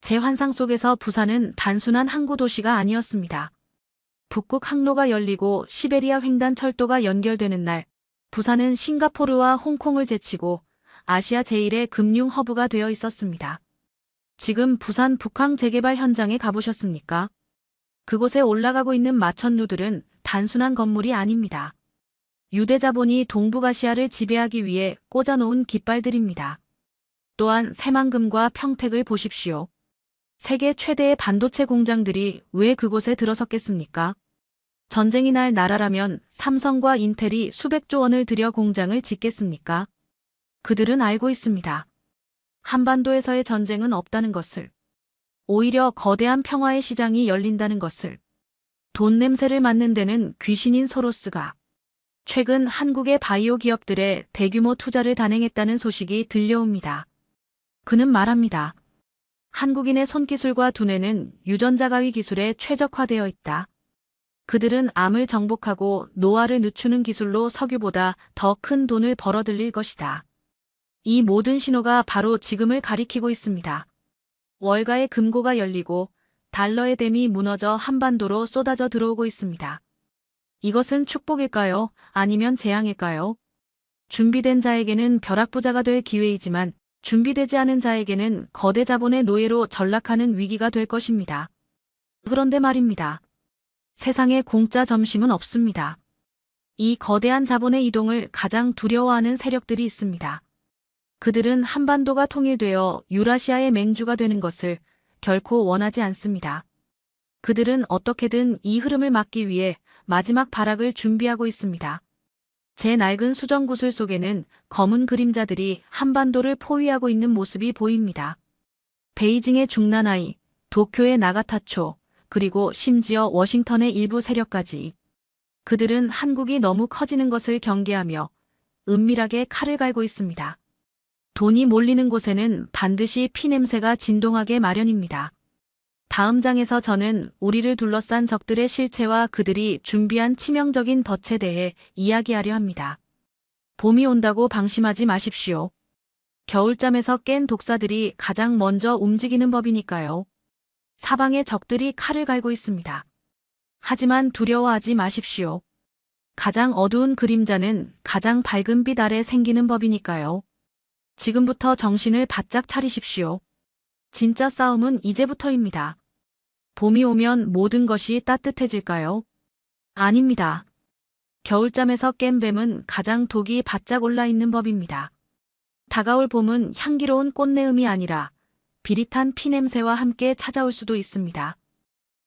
제 환상 속에서 부산은 단순한 항구 도시가 아니었습니다. 북극 항로가 열리고 시베리아 횡단 철도가 연결되는 날, 부산은 싱가포르와 홍콩을 제치고 아시아 제1의 금융 허브가 되어 있었습니다. 지금 부산 북항 재개발 현장에 가보셨습니까? 그곳에 올라가고 있는 마천루들은 단순한 건물이 아닙니다. 유대자본이 동북아시아를 지배하기 위해 꽂아놓은 깃발들입니다. 또한 새만금과 평택을 보십시오. 세계 최대의 반도체 공장들이 왜 그곳에 들어섰겠습니까? 전쟁이 날 나라라면 삼성과 인텔이 수백조 원을 들여 공장을 짓겠습니까? 그들은 알고 있습니다. 한반도에서의 전쟁은 없다는 것을. 오히려 거대한 평화의 시장이 열린다는 것을. 돈 냄새를 맡는 데는 귀신인 소로스가 최근 한국의 바이오 기업들의 대규모 투자를 단행했다는 소식이 들려옵니다. 그는 말합니다. 한국인의 손기술과 두뇌는 유전자 가위 기술에 최적화되어 있다. 그들은 암을 정복하고 노화를 늦추는 기술로 석유보다 더 큰 돈을 벌어들일 것이다. 이 모든 신호가 바로 지금을 가리키고 있습니다. 월가의 금고가 열리고 달러의 댐이 무너져 한반도로 쏟아져 들어오고 있습니다. 이것은 축복일까요? 아니면 재앙일까요? 준비된 자에게는 벼락부자가 될 기회이지만 준비되지 않은 자에게는 거대 자본의 노예로 전락하는 위기가 될 것입니다. 그런데 말입니다. 세상에 공짜 점심은 없습니다. 이 거대한 자본의 이동을 가장 두려워하는 세력들이 있습니다. 그들은 한반도가 통일되어 유라시아의 맹주가 되는 것을 결코 원하지 않습니다. 그들은 어떻게든 이 흐름을 막기 위해 마지막 발악을 준비하고 있습니다. 제 낡은 수정구슬 속에는 검은 그림자들이 한반도를 포위하고 있는 모습이 보입니다. 베이징의 중나나이, 도쿄의 나가타초, 그리고 심지어 워싱턴의 일부 세력까지. 그들은 한국이 너무 커지는 것을 경계하며 은밀하게 칼을 갈고 있습니다. 돈이 몰리는 곳에는 반드시 피냄새가 진동하게 마련입니다. 다음 장에서 저는 우리를 둘러싼 적들의 실체와 그들이 준비한 치명적인 덫에 대해 이야기하려 합니다. 봄이 온다고 방심하지 마십시오. 겨울잠에서 깬 독사들이 가장 먼저 움직이는 법이니까요. 사방에 적들이 칼을 갈고 있습니다. 하지만 두려워하지 마십시오. 가장 어두운 그림자는 가장 밝은 빛 아래 생기는 법이니까요. 지금부터 정신을 바짝 차리십시오. 진짜 싸움은 이제부터입니다. 봄이 오면 모든 것이 따뜻해질까요? 아닙니다. 겨울잠에서 깬 뱀은 가장 독이 바짝 올라있는 법입니다. 다가올 봄은 향기로운 꽃내음이 아니라 비릿한 피냄새와 함께 찾아올 수도 있습니다.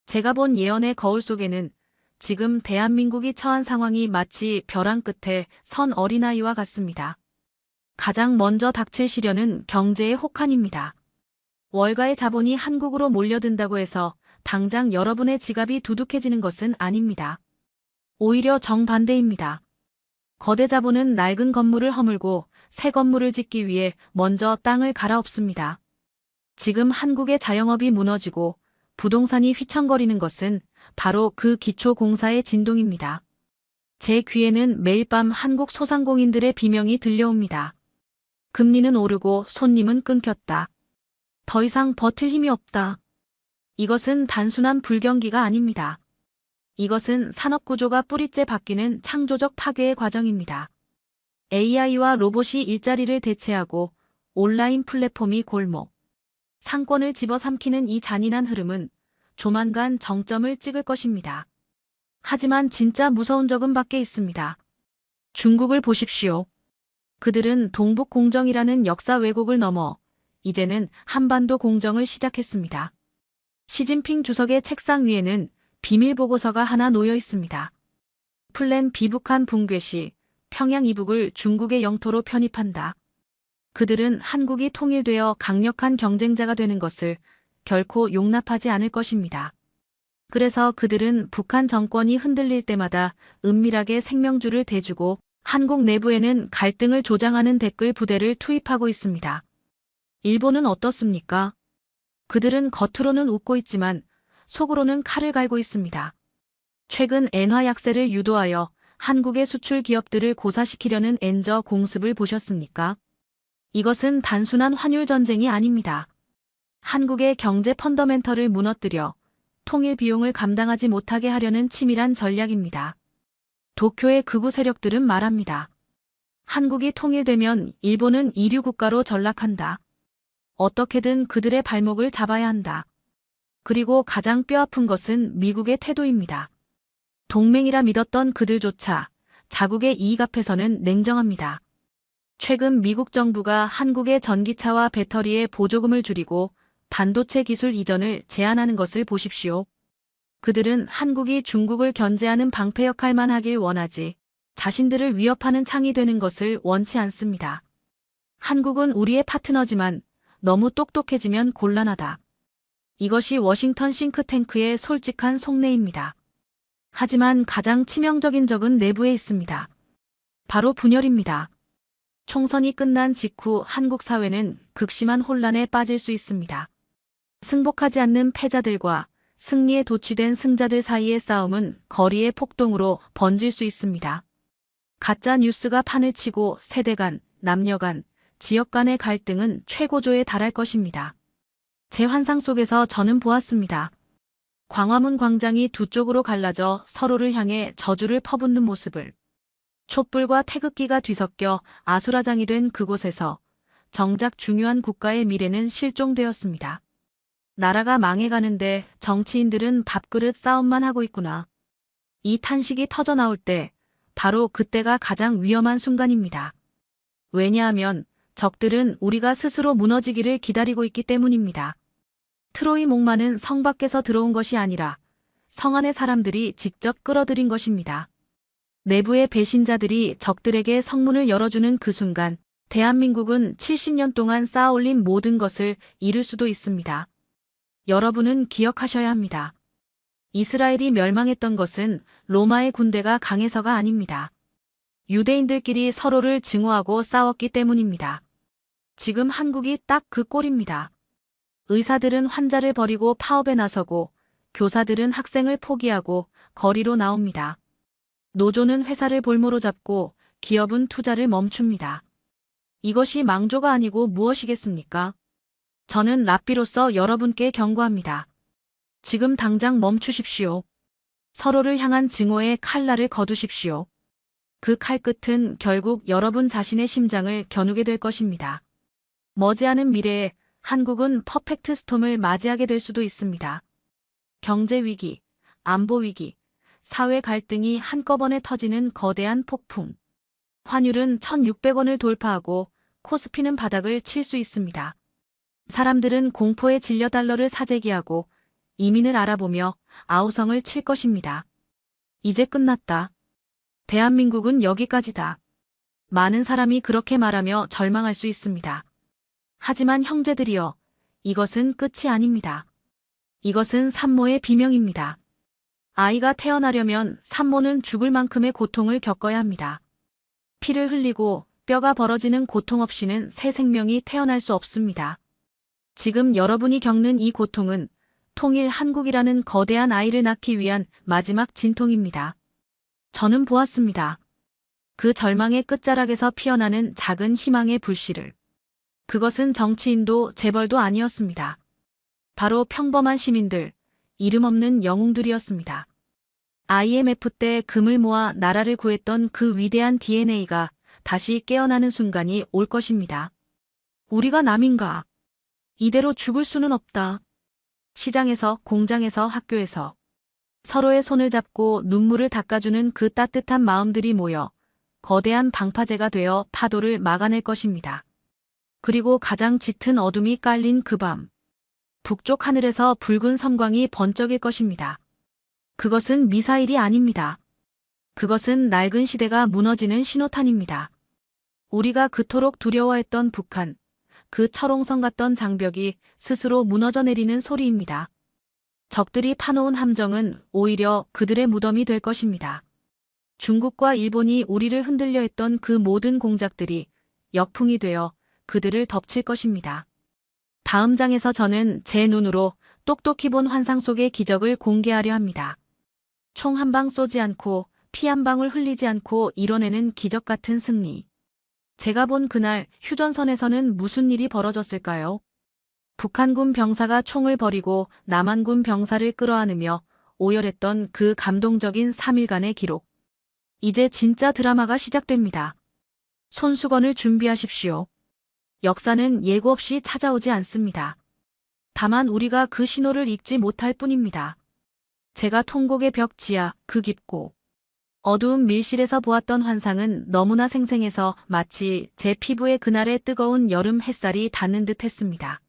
제가 본 예언의 거울 속에는 지금 대한민국이 처한 상황이 마치 벼랑 끝에 선 어린아이와 같습니다. 가장 먼저 닥칠 시련은 경제의 혹한입니다. 월가의 자본이 한국으로 몰려든다고 해서 당장 여러분의 지갑이 두둑해지는 것은 아닙니다. 오히려 정반대입니다. 거대 자본은 낡은 건물을 허물고 새 건물을 짓기 위해 먼저 땅을 갈아엎습니다. 지금 한국의 자영업이 무너지고 부동산이 휘청거리는 것은 바로 그 기초공사의 진동입니다. 제 귀에는 매일 밤 한국 소상공인들의 비명이 들려옵니다. 금리는 오르고 손님은 끊겼다. 더 이상 버틸 힘이 없다. 이것은 단순한 불경기가 아닙니다. 이것은 산업구조가 뿌리째 바뀌는 창조적 파괴의 과정입니다. AI와 로봇이 일자리를 대체하고 온라인 플랫폼이 골목, 상권을 집어삼키는 이 잔인한 흐름은 조만간 정점을 찍을 것입니다. 하지만 진짜 무서운 적은 밖에 있습니다. 중국을 보십시오. 그들은 동북 공정이라는 역사 왜곡을 넘어 이제는 한반도 공정을 시작했습니다. 시진핑 주석의 책상 위에는 비밀 보고서가 하나 놓여 있습니다. 플랜 비북한 붕괴 시 평양 이북을 중국의 영토로 편입한다. 그들은 한국이 통일되어 강력한 경쟁자가 되는 것을 결코 용납하지 않을 것입니다. 그래서 그들은 북한 정권이 흔들릴 때마다 은밀하게 생명줄을 대주고 한국 내부에는 갈등을 조장하는 댓글 부대를 투입하고 있습니다. 일본은 어떻습니까? 그들은 겉으로는 웃고 있지만 속으로는 칼을 갈고 있습니다. 최근 엔화 약세를 유도하여 한국의 수출 기업들을 고사시키려는 엔저 공습을 보셨습니까? 이것은 단순한 환율 전쟁이 아닙니다. 한국의 경제 펀더멘털을 무너뜨려 통일 비용을 감당하지 못하게 하려는 치밀한 전략입니다. 도쿄의 극우 세력들은 말합니다. 한국이 통일되면 일본은 이류 국가로 전락한다. 어떻게든 그들의 발목을 잡아야 한다. 그리고 가장 뼈아픈 것은 미국의 태도입니다. 동맹이라 믿었던 그들조차 자국의 이익 앞에서는 냉정합니다. 최근 미국 정부가 한국의 전기차와 배터리의 보조금을 줄이고 반도체 기술 이전을 제한하는 것을 보십시오. 그들은 한국이 중국을 견제하는 방패 역할만 하길 원하지 자신들을 위협하는 창이 되는 것을 원치 않습니다. 한국은 우리의 파트너지만 너무 똑똑해지면 곤란하다. 이것이 워싱턴 싱크탱크의 솔직한 속내입니다. 하지만 가장 치명적인 적은 내부에 있습니다. 바로 분열입니다. 총선이 끝난 직후 한국 사회는 극심한 혼란에 빠질 수 있습니다. 승복하지 않는 패자들과 승리에 도취된 승자들 사이의 싸움은 거리의 폭동으로 번질 수 있습니다. 가짜 뉴스가 판을 치고 세대 간, 남녀 간, 지역 간의 갈등은 최고조에 달할 것입니다. 제 환상 속에서 저는 보았습니다. 광화문 광장이 두 쪽으로 갈라져 서로를 향해 저주를 퍼붓는 모습을. 촛불과 태극기가 뒤섞여 아수라장이 된 그곳에서 정작 중요한 국가의 미래는 실종되었습니다. 나라가 망해가는데 정치인들은 밥그릇 싸움만 하고 있구나. 이 탄식이 터져나올 때 바로 그때가 가장 위험한 순간입니다. 왜냐하면 적들은 우리가 스스로 무너지기를 기다리고 있기 때문입니다. 트로이 목마는 성 밖에서 들어온 것이 아니라 성 안의 사람들이 직접 끌어들인 것입니다. 내부의 배신자들이 적들에게 성문을 열어주는 그 순간 대한민국은 70년 동안 쌓아올린 모든 것을 잃을 수도 있습니다. 여러분은 기억하셔야 합니다. 이스라엘이 멸망했던 것은 로마의 군대가 강해서가 아닙니다. 유대인들끼리 서로를 증오하고 싸웠기 때문입니다. 지금 한국이 딱 그 꼴입니다. 의사들은 환자를 버리고 파업에 나서고 교사들은 학생을 포기하고 거리로 나옵니다. 노조는 회사를 볼모로 잡고 기업은 투자를 멈춥니다. 이것이 망조가 아니고 무엇이겠습니까? 저는 랍비로서 여러분께 경고합니다. 지금 당장 멈추십시오. 서로를 향한 증오의 칼날을 거두십시오. 그 칼끝은 결국 여러분 자신의 심장을 겨누게 될 것입니다. 머지않은 미래에 한국은 퍼펙트 스톰을 맞이하게 될 수도 있습니다. 경제 위기, 안보 위기, 사회 갈등이 한꺼번에 터지는 거대한 폭풍. 환율은 1,600원을 돌파하고 코스피는 바닥을 칠 수 있습니다. 사람들은 공포에 질려 달러를 사재기하고 이민을 알아보며 아우성을 칠 것입니다. 이제 끝났다. 대한민국은 여기까지다. 많은 사람이 그렇게 말하며 절망할 수 있습니다. 하지만 형제들이여, 이것은 끝이 아닙니다. 이것은 산모의 비명입니다. 아이가 태어나려면 산모는 죽을 만큼의 고통을 겪어야 합니다. 피를 흘리고 뼈가 벌어지는 고통 없이는 새 생명이 태어날 수 없습니다. 지금 여러분이 겪는 이 고통은 통일 한국이라는 거대한 아이를 낳기 위한 마지막 진통입니다. 저는 보았습니다. 그 절망의 끝자락에서 피어나는 작은 희망의 불씨를. 그것은 정치인도 재벌도 아니었습니다. 바로 평범한 시민들, 이름 없는 영웅들이었습니다. IMF 때 금을 모아 나라를 구했던 그 위대한 DNA가 다시 깨어나는 순간이 올 것입니다. 우리가 남인가? 이대로 죽을 수는 없다. 시장에서, 공장에서, 학교에서 서로의 손을 잡고 눈물을 닦아주는 그 따뜻한 마음들이 모여 거대한 방파제가 되어 파도를 막아낼 것입니다. 그리고 가장 짙은 어둠이 깔린 그 밤, 북쪽 하늘에서 붉은 섬광이 번쩍일 것입니다. 그것은 미사일이 아닙니다. 그것은 낡은 시대가 무너지는 신호탄입니다. 우리가 그토록 두려워했던 북한, 그 철옹성 같던 장벽이 스스로 무너져 내리는 소리입니다. 적들이 파놓은 함정은 오히려 그들의 무덤이 될 것입니다. 중국과 일본이 우리를 흔들려 했던 그 모든 공작들이 역풍이 되어 그들을 덮칠 것입니다. 다음 장에서 저는 제 눈으로 똑똑히 본 환상 속의 기적을 공개하려 합니다. 총 한 방 쏘지 않고 피 한 방울 흘리지 않고 이뤄내는 기적 같은 승리. 제가 본 그날 휴전선에서는 무슨 일이 벌어졌을까요? 북한군 병사가 총을 버리고 남한군 병사를 끌어안으며 오열했던 그 감동적인 3일간의 기록. 이제 진짜 드라마가 시작됩니다. 손수건을 준비하십시오. 역사는 예고 없이 찾아오지 않습니다. 다만 우리가 그 신호를 읽지 못할 뿐입니다. 제가 통곡의 벽 지하 그 깊고 어두운 밀실에서 보았던 환상은 너무나 생생해서 마치 제 피부에 그날의 뜨거운 여름 햇살이 닿는 듯 했습니다.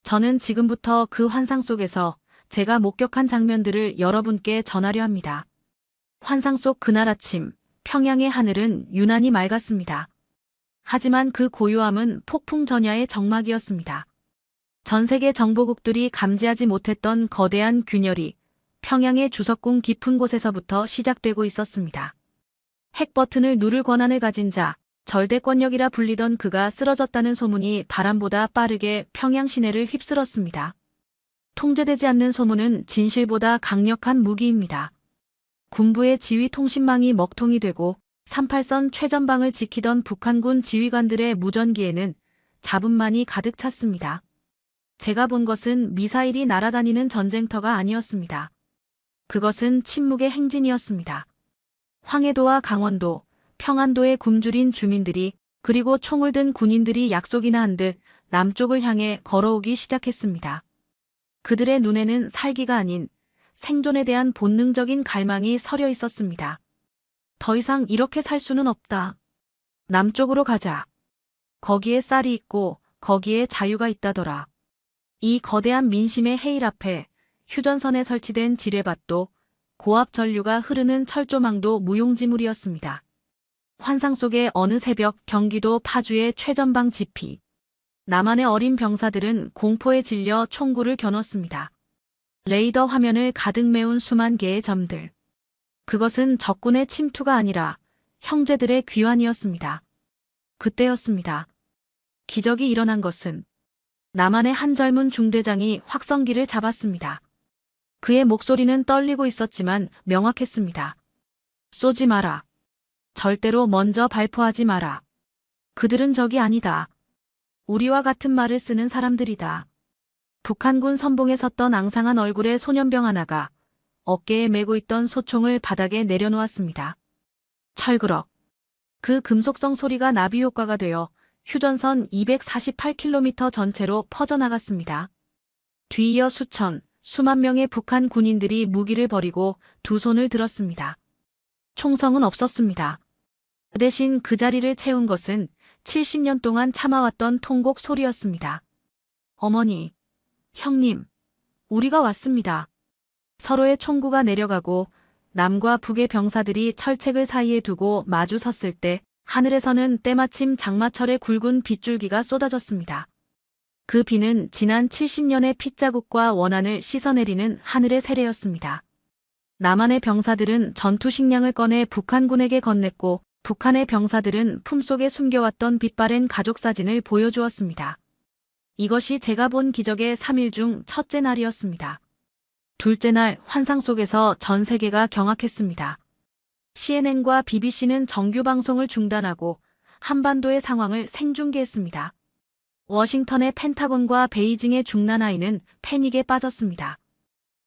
저는 지금부터 그 환상 속에서 제가 목격한 장면들을 여러분께 전하려 합니다. 환상 속 그날 아침, 평양의 하늘은 유난히 맑았습니다. 하지만 그 고요함은 폭풍 전야의 정막이었습니다. 전 세계 정보국들이 감지하지 못했던 거대한 균열이 평양의 주석궁 깊은 곳에서부터 시작되고 있었습니다. 핵 버튼을 누를 권한을 가진 자, 절대권력이라 불리던 그가 쓰러졌다는 소문이 바람보다 빠르게 평양 시내를 휩쓸었습니다. 통제되지 않는 소문은 진실보다 강력한 무기입니다. 군부의 지휘 통신망이 먹통이 되고 38선 최전방을 지키던 북한군 지휘관들의 무전기에는 잡음만이 가득 찼습니다. 제가 본 것은 미사일이 날아다니는 전쟁터가 아니었습니다. 그것은 침묵의 행진이었습니다. 황해도와 강원도, 평안도에 굶주린 주민들이 그리고 총을 든 군인들이 약속이나 한 듯 남쪽을 향해 걸어오기 시작했습니다. 그들의 눈에는 살기가 아닌 생존에 대한 본능적인 갈망이 서려 있었습니다. 더 이상 이렇게 살 수는 없다. 남쪽으로 가자. 거기에 쌀이 있고 거기에 자유가 있다더라. 이 거대한 민심의 해일 앞에 휴전선에 설치된 지뢰밭도 고압 전류가 흐르는 철조망도 무용지물이었습니다. 환상 속의 어느 새벽 경기도 파주의 최전방 지피. 남한의 어린 병사들은 공포에 질려 총구를 겨눴습니다. 레이더 화면을 가득 메운 수만 개의 점들. 그것은 적군의 침투가 아니라 형제들의 귀환이었습니다. 그때였습니다. 기적이 일어난 것은 남한의 한 젊은 중대장이 확성기를 잡았습니다. 그의 목소리는 떨리고 있었지만 명확했습니다. 쏘지 마라. 절대로 먼저 발포하지 마라. 그들은 적이 아니다. 우리와 같은 말을 쓰는 사람들이다. 북한군 선봉에 섰던 앙상한 얼굴의 소년병 하나가 어깨에 메고 있던 소총을 바닥에 내려놓았습니다. 철그럭. 그 금속성 소리가 나비 효과가 되어 휴전선 248km 전체로 퍼져나갔습니다. 뒤이어 수만 명의 북한 군인들이 무기를 버리고 두 손을 들었습니다. 총성은 없었습니다. 대신 그 자리를 채운 것은 70년 동안 참아왔던 통곡 소리였습니다. 어머니, 형님, 우리가 왔습니다. 서로의 총구가 내려가고 남과 북의 병사들이 철책을 사이에 두고 마주 섰을 때 하늘에서는 때마침 장마철의 굵은 빗줄기가 쏟아졌습니다. 그 비는 지난 70년의 핏자국과 원한을 씻어내리는 하늘의 세례였습니다. 남한의 병사들은 전투 식량을 꺼내 북한군에게 건넸고 북한의 병사들은 품속에 숨겨왔던 빛바랜 가족사진을 보여주었습니다. 이것이 제가 본 기적의 3일 중 첫째 날이었습니다. 둘째 날 환상 속에서 전 세계가 경악했습니다. CNN과 BBC는 정규 방송을 중단하고 한반도의 상황을 생중계했습니다. 워싱턴의 펜타곤과 베이징의 중난하이는 패닉에 빠졌습니다.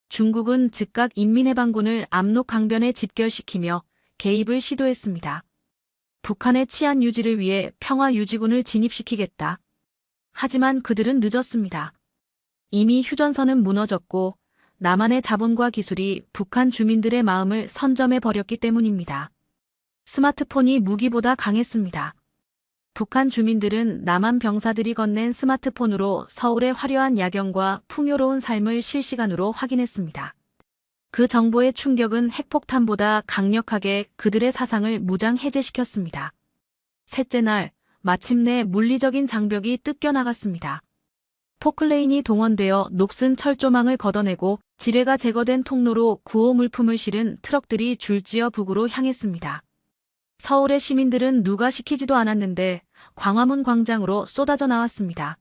중국은 즉각 인민해방군을 압록 강변에 집결시키며 개입을 시도했습니다. 북한의 치안 유지를 위해 평화유지군을 진입시키겠다. 하지만 그들은 늦었습니다. 이미 휴전선은 무너졌고 남한의 자본과 기술이 북한 주민들의 마음을 선점해버렸기 때문입니다. 스마트폰이 무기보다 강했습니다. 북한 주민들은 남한 병사들이 건넨 스마트폰으로 서울의 화려한 야경과 풍요로운 삶을 실시간으로 확인했습니다. 그 정보의 충격은 핵폭탄보다 강력하게 그들의 사상을 무장해제시켰습니다. 셋째 날, 마침내 물리적인 장벽이 뜯겨나갔습니다. 포클레인이 동원되어 녹슨 철조망을 걷어내고 지뢰가 제거된 통로로 구호 물품을 실은 트럭들이 줄지어 북으로 향했습니다. 서울의 시민들은 누가 시키지도 않았는데 광화문 광장으로 쏟아져 나왔습니다.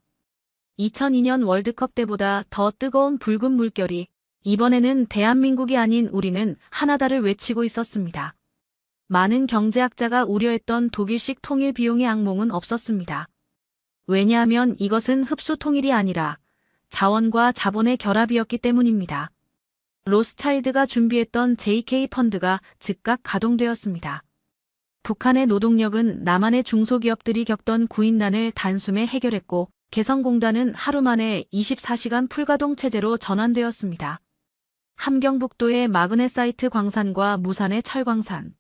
2002년 월드컵 때보다 더 뜨거운 붉은 물결이 이번에는 대한민국이 아닌 우리는 하나다를 외치고 있었습니다. 많은 경제학자가 우려했던 독일식 통일 비용의 악몽은 없었습니다. 왜냐하면 이것은 흡수 통일이 아니라 자원과 자본의 결합이었기 때문입니다. 로스차일드가 준비했던 JK 펀드가 즉각 가동되었습니다. 북한의 노동력은 남한의 중소기업들이 겪던 구인난을 단숨에 해결했고 개성공단은 하루 만에 24시간 풀가동 체제로 전환되었습니다. 함경북도의 마그네사이트 광산과 무산의 철광산.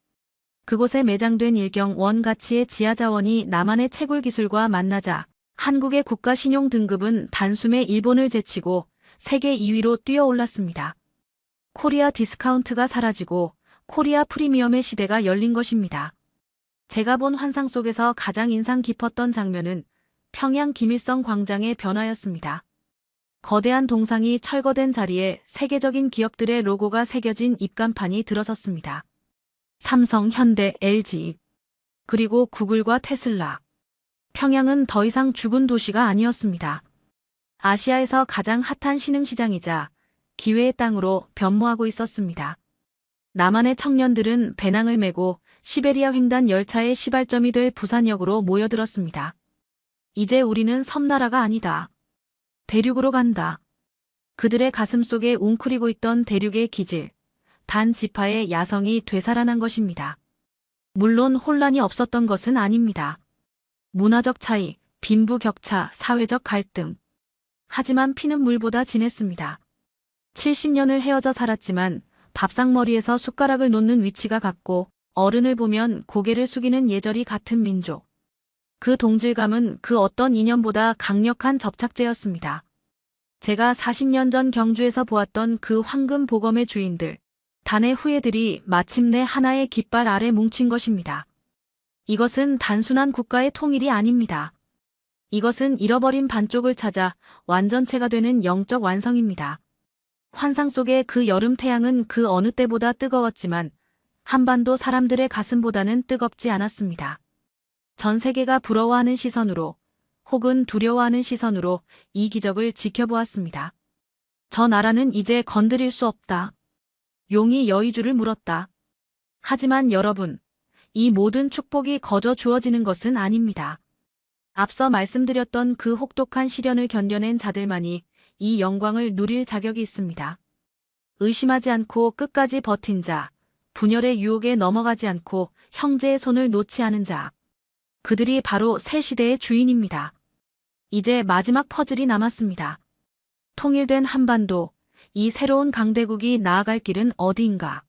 그곳에 매장된 일경 원 가치의 지하자원이 남한의 채굴 기술과 만나자 한국의 국가신용 등급은 단숨에 일본을 제치고 세계 2위로 뛰어올랐습니다. 코리아 디스카운트가 사라지고 코리아 프리미엄의 시대가 열린 것입니다. 제가 본 환상 속에서 가장 인상 깊었던 장면은 평양 김일성 광장의 변화였습니다. 거대한 동상이 철거된 자리에 세계적인 기업들의 로고가 새겨진 입간판이 들어섰습니다. 삼성, 현대, LG, 그리고 구글과 테슬라. 평양은 더 이상 죽은 도시가 아니었습니다. 아시아에서 가장 핫한 신흥시장이자 기회의 땅으로 변모하고 있었습니다. 남한의 청년들은 배낭을 메고 시베리아 횡단 열차의 시발점이 될 부산역으로 모여들었습니다. 이제 우리는 섬나라가 아니다. 대륙으로 간다. 그들의 가슴 속에 웅크리고 있던 대륙의 기질, 단 지파의 야성이 되살아난 것입니다. 물론 혼란이 없었던 것은 아닙니다. 문화적 차이, 빈부격차, 사회적 갈등. 하지만 피는 물보다 진했습니다. 70년을 헤어져 살았지만 밥상머리에서 숟가락을 놓는 위치가 같고 어른을 보면 고개를 숙이는 예절이 같은 민족. 그 동질감은 그 어떤 인연보다 강력한 접착제였습니다. 제가 40년 전 경주에서 보았던 그 황금 보검의 주인들, 단의 후예들이 마침내 하나의 깃발 아래 뭉친 것입니다. 이것은 단순한 국가의 통일이 아닙니다. 이것은 잃어버린 반쪽을 찾아 완전체가 되는 영적 완성입니다. 환상 속의 그 여름 태양은 그 어느 때보다 뜨거웠지만 한반도 사람들의 가슴보다는 뜨겁지 않았습니다. 전 세계가 부러워하는 시선으로 혹은 두려워하는 시선으로 이 기적을 지켜보았습니다. 저 나라는 이제 건드릴 수 없다. 용이 여의주를 물었다. 하지만 여러분, 이 모든 축복이 거저 주어지는 것은 아닙니다. 앞서 말씀드렸던 그 혹독한 시련을 견뎌낸 자들만이 이 영광을 누릴 자격이 있습니다. 의심하지 않고 끝까지 버틴 자, 분열의 유혹에 넘어가지 않고 형제의 손을 놓지 않은 자. 그들이 바로 새 시대의 주인입니다. 이제 마지막 퍼즐이 남았습니다. 통일된 한반도, 이 새로운 강대국이 나아갈 길은 어디인가?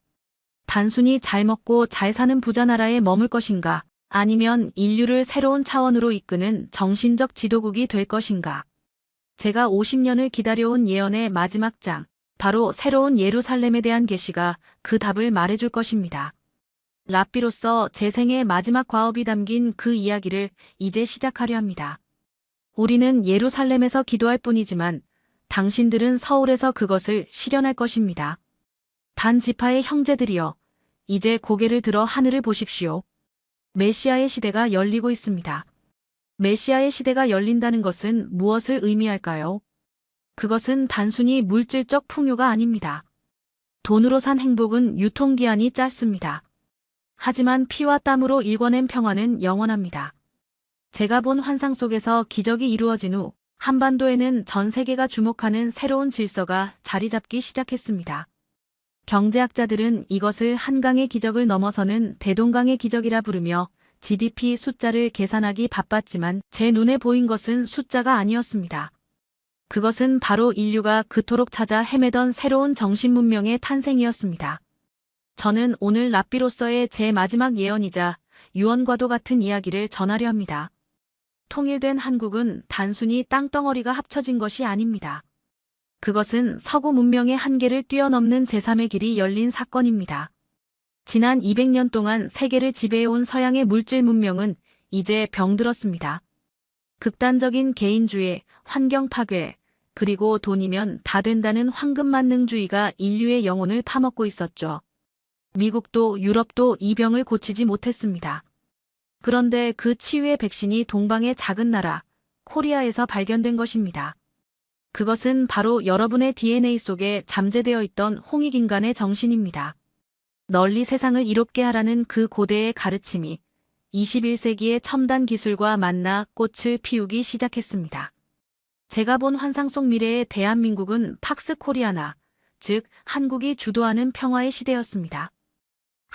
단순히 잘 먹고 잘 사는 부자 나라에 머물 것인가? 아니면 인류를 새로운 차원으로 이끄는 정신적 지도국이 될 것인가? 제가 50년을 기다려온 예언의 마지막 장, 바로 새로운 예루살렘에 대한 계시가 그 답을 말해줄 것입니다. 랍비로서 제 생의 마지막 과업이 담긴 그 이야기를 이제 시작하려 합니다. 우리는 예루살렘에서 기도할 뿐이지만 당신들은 서울에서 그것을 실현할 것입니다. 단 지파의 형제들이여, 이제 고개를 들어 하늘을 보십시오. 메시아의 시대가 열리고 있습니다. 메시아의 시대가 열린다는 것은 무엇을 의미할까요? 그것은 단순히 물질적 풍요가 아닙니다. 돈으로 산 행복은 유통기한이 짧습니다. 하지만 피와 땀으로 일궈낸 평화는 영원합니다. 제가 본 환상 속에서 기적이 이루어진 후 한반도에는 전 세계가 주목하는 새로운 질서가 자리 잡기 시작했습니다. 경제학자들은 이것을 한강의 기적을 넘어서는 대동강의 기적이라 부르며 GDP 숫자를 계산하기 바빴지만 제 눈에 보인 것은 숫자가 아니었습니다. 그것은 바로 인류가 그토록 찾아 헤매던 새로운 정신문명의 탄생이었습니다. 저는 오늘 랍비로서의 제 마지막 예언이자 유언과도 같은 이야기를 전하려 합니다. 통일된 한국은 단순히 땅덩어리가 합쳐진 것이 아닙니다. 그것은 서구 문명의 한계를 뛰어넘는 제3의 길이 열린 사건입니다. 지난 200년 동안 세계를 지배해온 서양의 물질 문명은 이제 병들었습니다. 극단적인 개인주의, 환경 파괴, 그리고 돈이면 다 된다는 황금만능주의가 인류의 영혼을 파먹고 있었죠. 미국도 유럽도 이 병을 고치지 못했습니다. 그런데 그 치유의 백신이 동방의 작은 나라, 코리아에서 발견된 것입니다. 그것은 바로 여러분의 DNA 속에 잠재되어 있던 홍익인간의 정신입니다. 널리 세상을 이롭게 하라는 그 고대의 가르침이 21세기의 첨단 기술과 만나 꽃을 피우기 시작했습니다. 제가 본 환상 속 미래의 대한민국은 팍스 코리아나, 즉 한국이 주도하는 평화의 시대였습니다.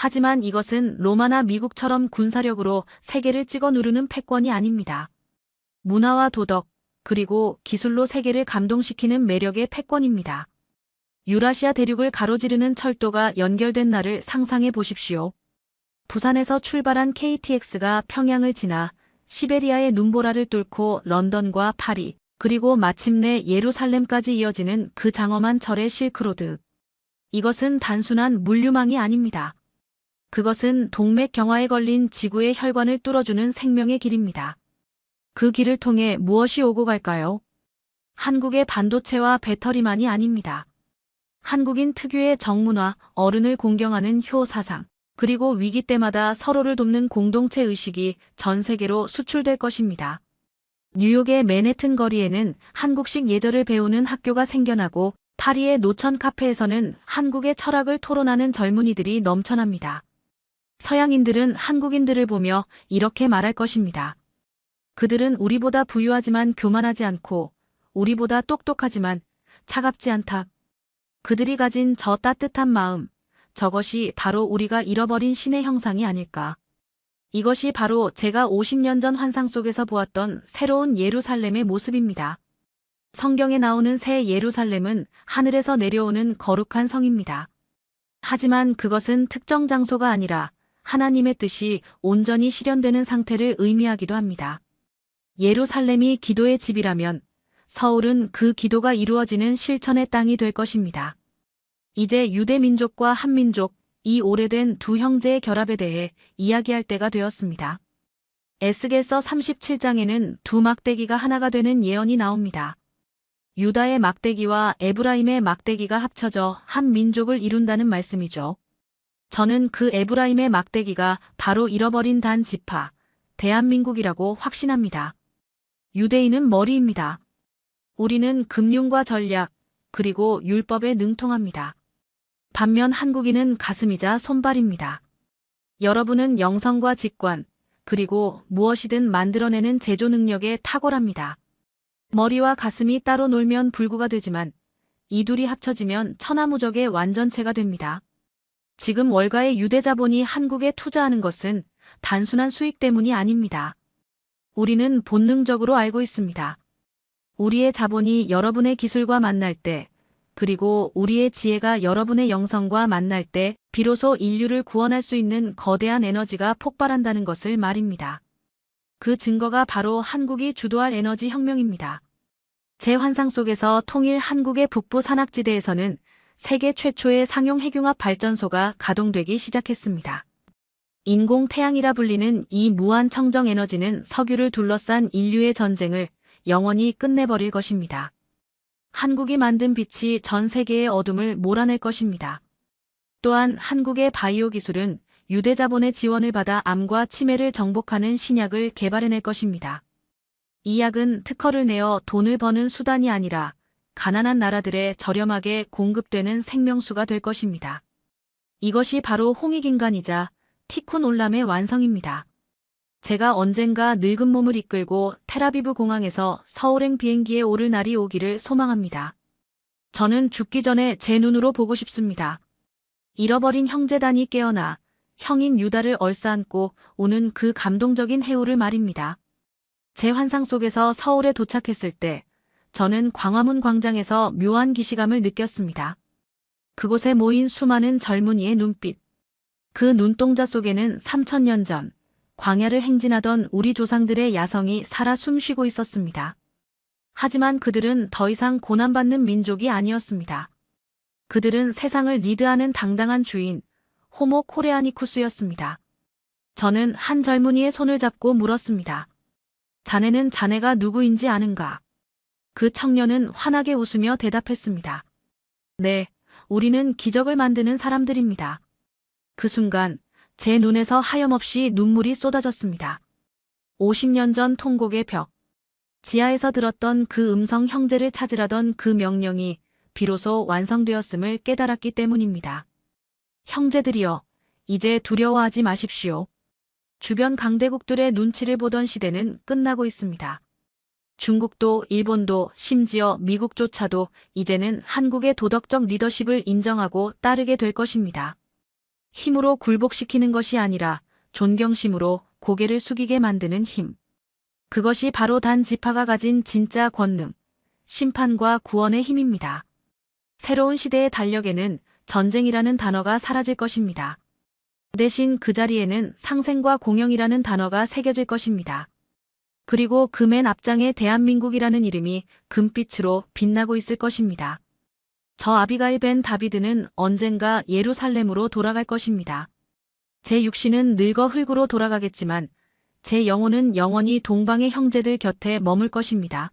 하지만 이것은 로마나 미국처럼 군사력으로 세계를 찍어 누르는 패권이 아닙니다. 문화와 도덕, 그리고 기술로 세계를 감동시키는 매력의 패권입니다. 유라시아 대륙을 가로지르는 철도가 연결된 날을 상상해 보십시오. 부산에서 출발한 KTX가 평양을 지나 시베리아의 눈보라를 뚫고 런던과 파리, 그리고 마침내 예루살렘까지 이어지는 그 장엄한 철의 실크로드. 이것은 단순한 물류망이 아닙니다. 그것은 동맥경화에 걸린 지구의 혈관을 뚫어주는 생명의 길입니다. 그 길을 통해 무엇이 오고 갈까요? 한국의 반도체와 배터리만이 아닙니다. 한국인 특유의 정문화, 어른을 공경하는 효사상, 그리고 위기 때마다 서로를 돕는 공동체 의식이 전 세계로 수출될 것입니다. 뉴욕의 맨해튼 거리에는 한국식 예절을 배우는 학교가 생겨나고 파리의 노천 카페에서는 한국의 철학을 토론하는 젊은이들이 넘쳐납니다. 서양인들은 한국인들을 보며 이렇게 말할 것입니다. 그들은 우리보다 부유하지만 교만하지 않고 우리보다 똑똑하지만 차갑지 않다. 그들이 가진 저 따뜻한 마음, 저것이 바로 우리가 잃어버린 신의 형상이 아닐까. 이것이 바로 제가 50년 전 환상 속에서 보았던 새로운 예루살렘의 모습입니다. 성경에 나오는 새 예루살렘은 하늘에서 내려오는 거룩한 성입니다. 하지만 그것은 특정 장소가 아니라 하나님의 뜻이 온전히 실현되는 상태를 의미하기도 합니다. 예루살렘이 기도의 집이라면 서울은 그 기도가 이루어지는 실천의 땅이 될 것입니다. 이제 유대 민족과 한민족, 이 오래된 두 형제의 결합에 대해 이야기할 때가 되었습니다. 에스겔서 37장에는 두 막대기가 하나가 되는 예언이 나옵니다. 유다의 막대기와 에브라임의 막대기가 합쳐져 한 민족을 이룬다는 말씀이죠. 저는 그 에브라임의 막대기가 바로 잃어버린 단 지파, 대한민국이라고 확신합니다. 유대인은 머리입니다. 우리는 금융과 전략, 그리고 율법에 능통합니다. 반면 한국인은 가슴이자 손발입니다. 여러분은 영성과 직관, 그리고 무엇이든 만들어내는 제조 능력에 탁월합니다. 머리와 가슴이 따로 놀면 불구가 되지만 이 둘이 합쳐지면 천하무적의 완전체가 됩니다. 지금 월가의 유대 자본이 한국에 투자하는 것은 단순한 수익 때문이 아닙니다. 우리는 본능적으로 알고 있습니다. 우리의 자본이 여러분의 기술과 만날 때, 그리고 우리의 지혜가 여러분의 영성과 만날 때 비로소 인류를 구원할 수 있는 거대한 에너지가 폭발한다는 것을 말입니다. 그 증거가 바로 한국이 주도할 에너지 혁명입니다. 제 환상 속에서 통일 한국의 북부 산악지대에서는 세계 최초의 상용 핵융합 발전소가 가동되기 시작했습니다. 인공태양이라 불리는 이 무한 청정 에너지는 석유를 둘러싼 인류의 전쟁을 영원히 끝내버릴 것입니다. 한국이 만든 빛이 전 세계의 어둠을 몰아낼 것입니다. 또한 한국의 바이오 기술은 유대 자본의 지원을 받아 암과 치매를 정복하는 신약을 개발해낼 것입니다. 이 약은 특허를 내어 돈을 버는 수단이 아니라 가난한 나라들에 저렴하게 공급되는 생명수가 될 것입니다. 이것이 바로 홍익인간이자 티쿤 올람의 완성입니다. 제가 언젠가 늙은 몸을 이끌고 텔아비브 공항에서 서울행 비행기에 오를 날이 오기를 소망합니다. 저는 죽기 전에 제 눈으로 보고 싶습니다. 잃어버린 형제단이 깨어나 형인 유다를 얼싸안고 우는 그 감동적인 해오를 말입니다. 제 환상 속에서 서울에 도착했을 때 저는 광화문 광장에서 묘한 기시감을 느꼈습니다. 그곳에 모인 수많은 젊은이의 눈빛. 그 눈동자 속에는 3000년 전 광야를 행진하던 우리 조상들의 야성이 살아 숨쉬고 있었습니다. 하지만 그들은 더 이상 고난받는 민족이 아니었습니다. 그들은 세상을 리드하는 당당한 주인, 호모 코레아니쿠스였습니다. 저는 한 젊은이의 손을 잡고 물었습니다. 자네는 자네가 누구인지 아는가? 그 청년은 환하게 웃으며 대답했습니다. 네, 우리는 기적을 만드는 사람들입니다. 그 순간 제 눈에서 하염없이 눈물이 쏟아졌습니다. 50년 전 통곡의 벽. 지하에서 들었던 그 음성 형제를 찾으라던 그 명령이 비로소 완성되었음을 깨달았기 때문입니다. 형제들이여, 이제 두려워하지 마십시오. 주변 강대국들의 눈치를 보던 시대는 끝나고 있습니다. 중국도 일본도 심지어 미국조차도 이제는 한국의 도덕적 리더십을 인정하고 따르게 될 것입니다. 힘으로 굴복시키는 것이 아니라 존경심으로 고개를 숙이게 만드는 힘. 그것이 바로 단 지파가 가진 진짜 권능, 심판과 구원의 힘입니다. 새로운 시대의 달력에는 전쟁이라는 단어가 사라질 것입니다. 대신 그 자리에는 상생과 공영이라는 단어가 새겨질 것입니다. 그리고 그 맨 앞장에 대한민국이라는 이름이 금빛으로 빛나고 있을 것입니다. 저 아비가일 벤 다비드는 언젠가 예루살렘으로 돌아갈 것입니다. 제 육신은 늙어 흙으로 돌아가겠지만 제 영혼은 영원히 동방의 형제들 곁에 머물 것입니다.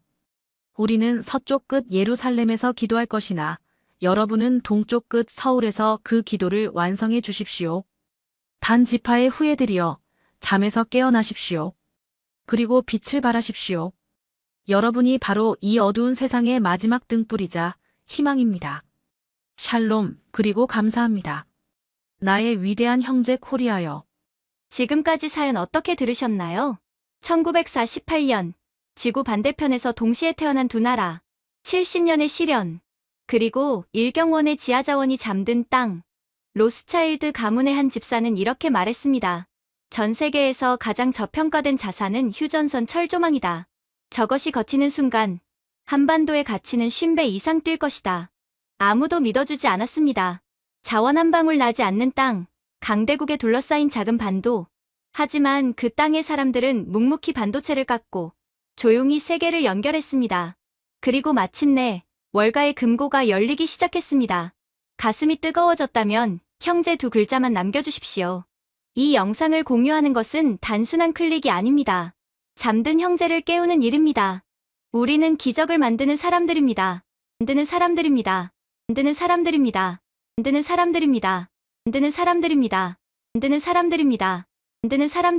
우리는 서쪽 끝 예루살렘에서 기도할 것이나 여러분은 동쪽 끝 서울에서 그 기도를 완성해 주십시오. 단 지파의 후예들이여, 잠에서 깨어나십시오. 그리고 빛을 발하십시오. 여러분이 바로 이 어두운 세상의 마지막 등불이자 희망입니다. 샬롬, 그리고 감사합니다. 나의 위대한 형제 코리아여. 지금까지 사연 어떻게 들으셨나요? 1948년, 지구 반대편에서 동시에 태어난 두 나라, 70년의 시련, 그리고 일경원의 지하자원이 잠든 땅. 로스차일드 가문의 한 집사는 이렇게 말했습니다. 전 세계에서 가장 저평가된 자산은 휴전선 철조망이다. 저것이 걷히는 순간 한반도의 가치는 50배 이상 뛸 것이다. 아무도 믿어주지 않았습니다. 자원 한 방울 나지 않는 땅, 강대국에 둘러싸인 작은 반도. 하지만 그 땅의 사람들은 묵묵히 반도체를 깎고 조용히 세계를 연결했습니다. 그리고 마침내 월가의 금고가 열리기 시작했습니다. 가슴이 뜨거워졌다면 형제 두 글자만 남겨주십시오. 이 영상을 공유하는 것은 단순한 클릭이 아닙니다. 잠든 형제를 깨우는 일입니다. 우리는 기적을 만드는 사람들입니다. 만드는 사람들입니다. 만드는 사람들입니다. 만드는 사람들입니다. 만드는 사람들입니다. 만드는 사람들입니다. 만드는 사람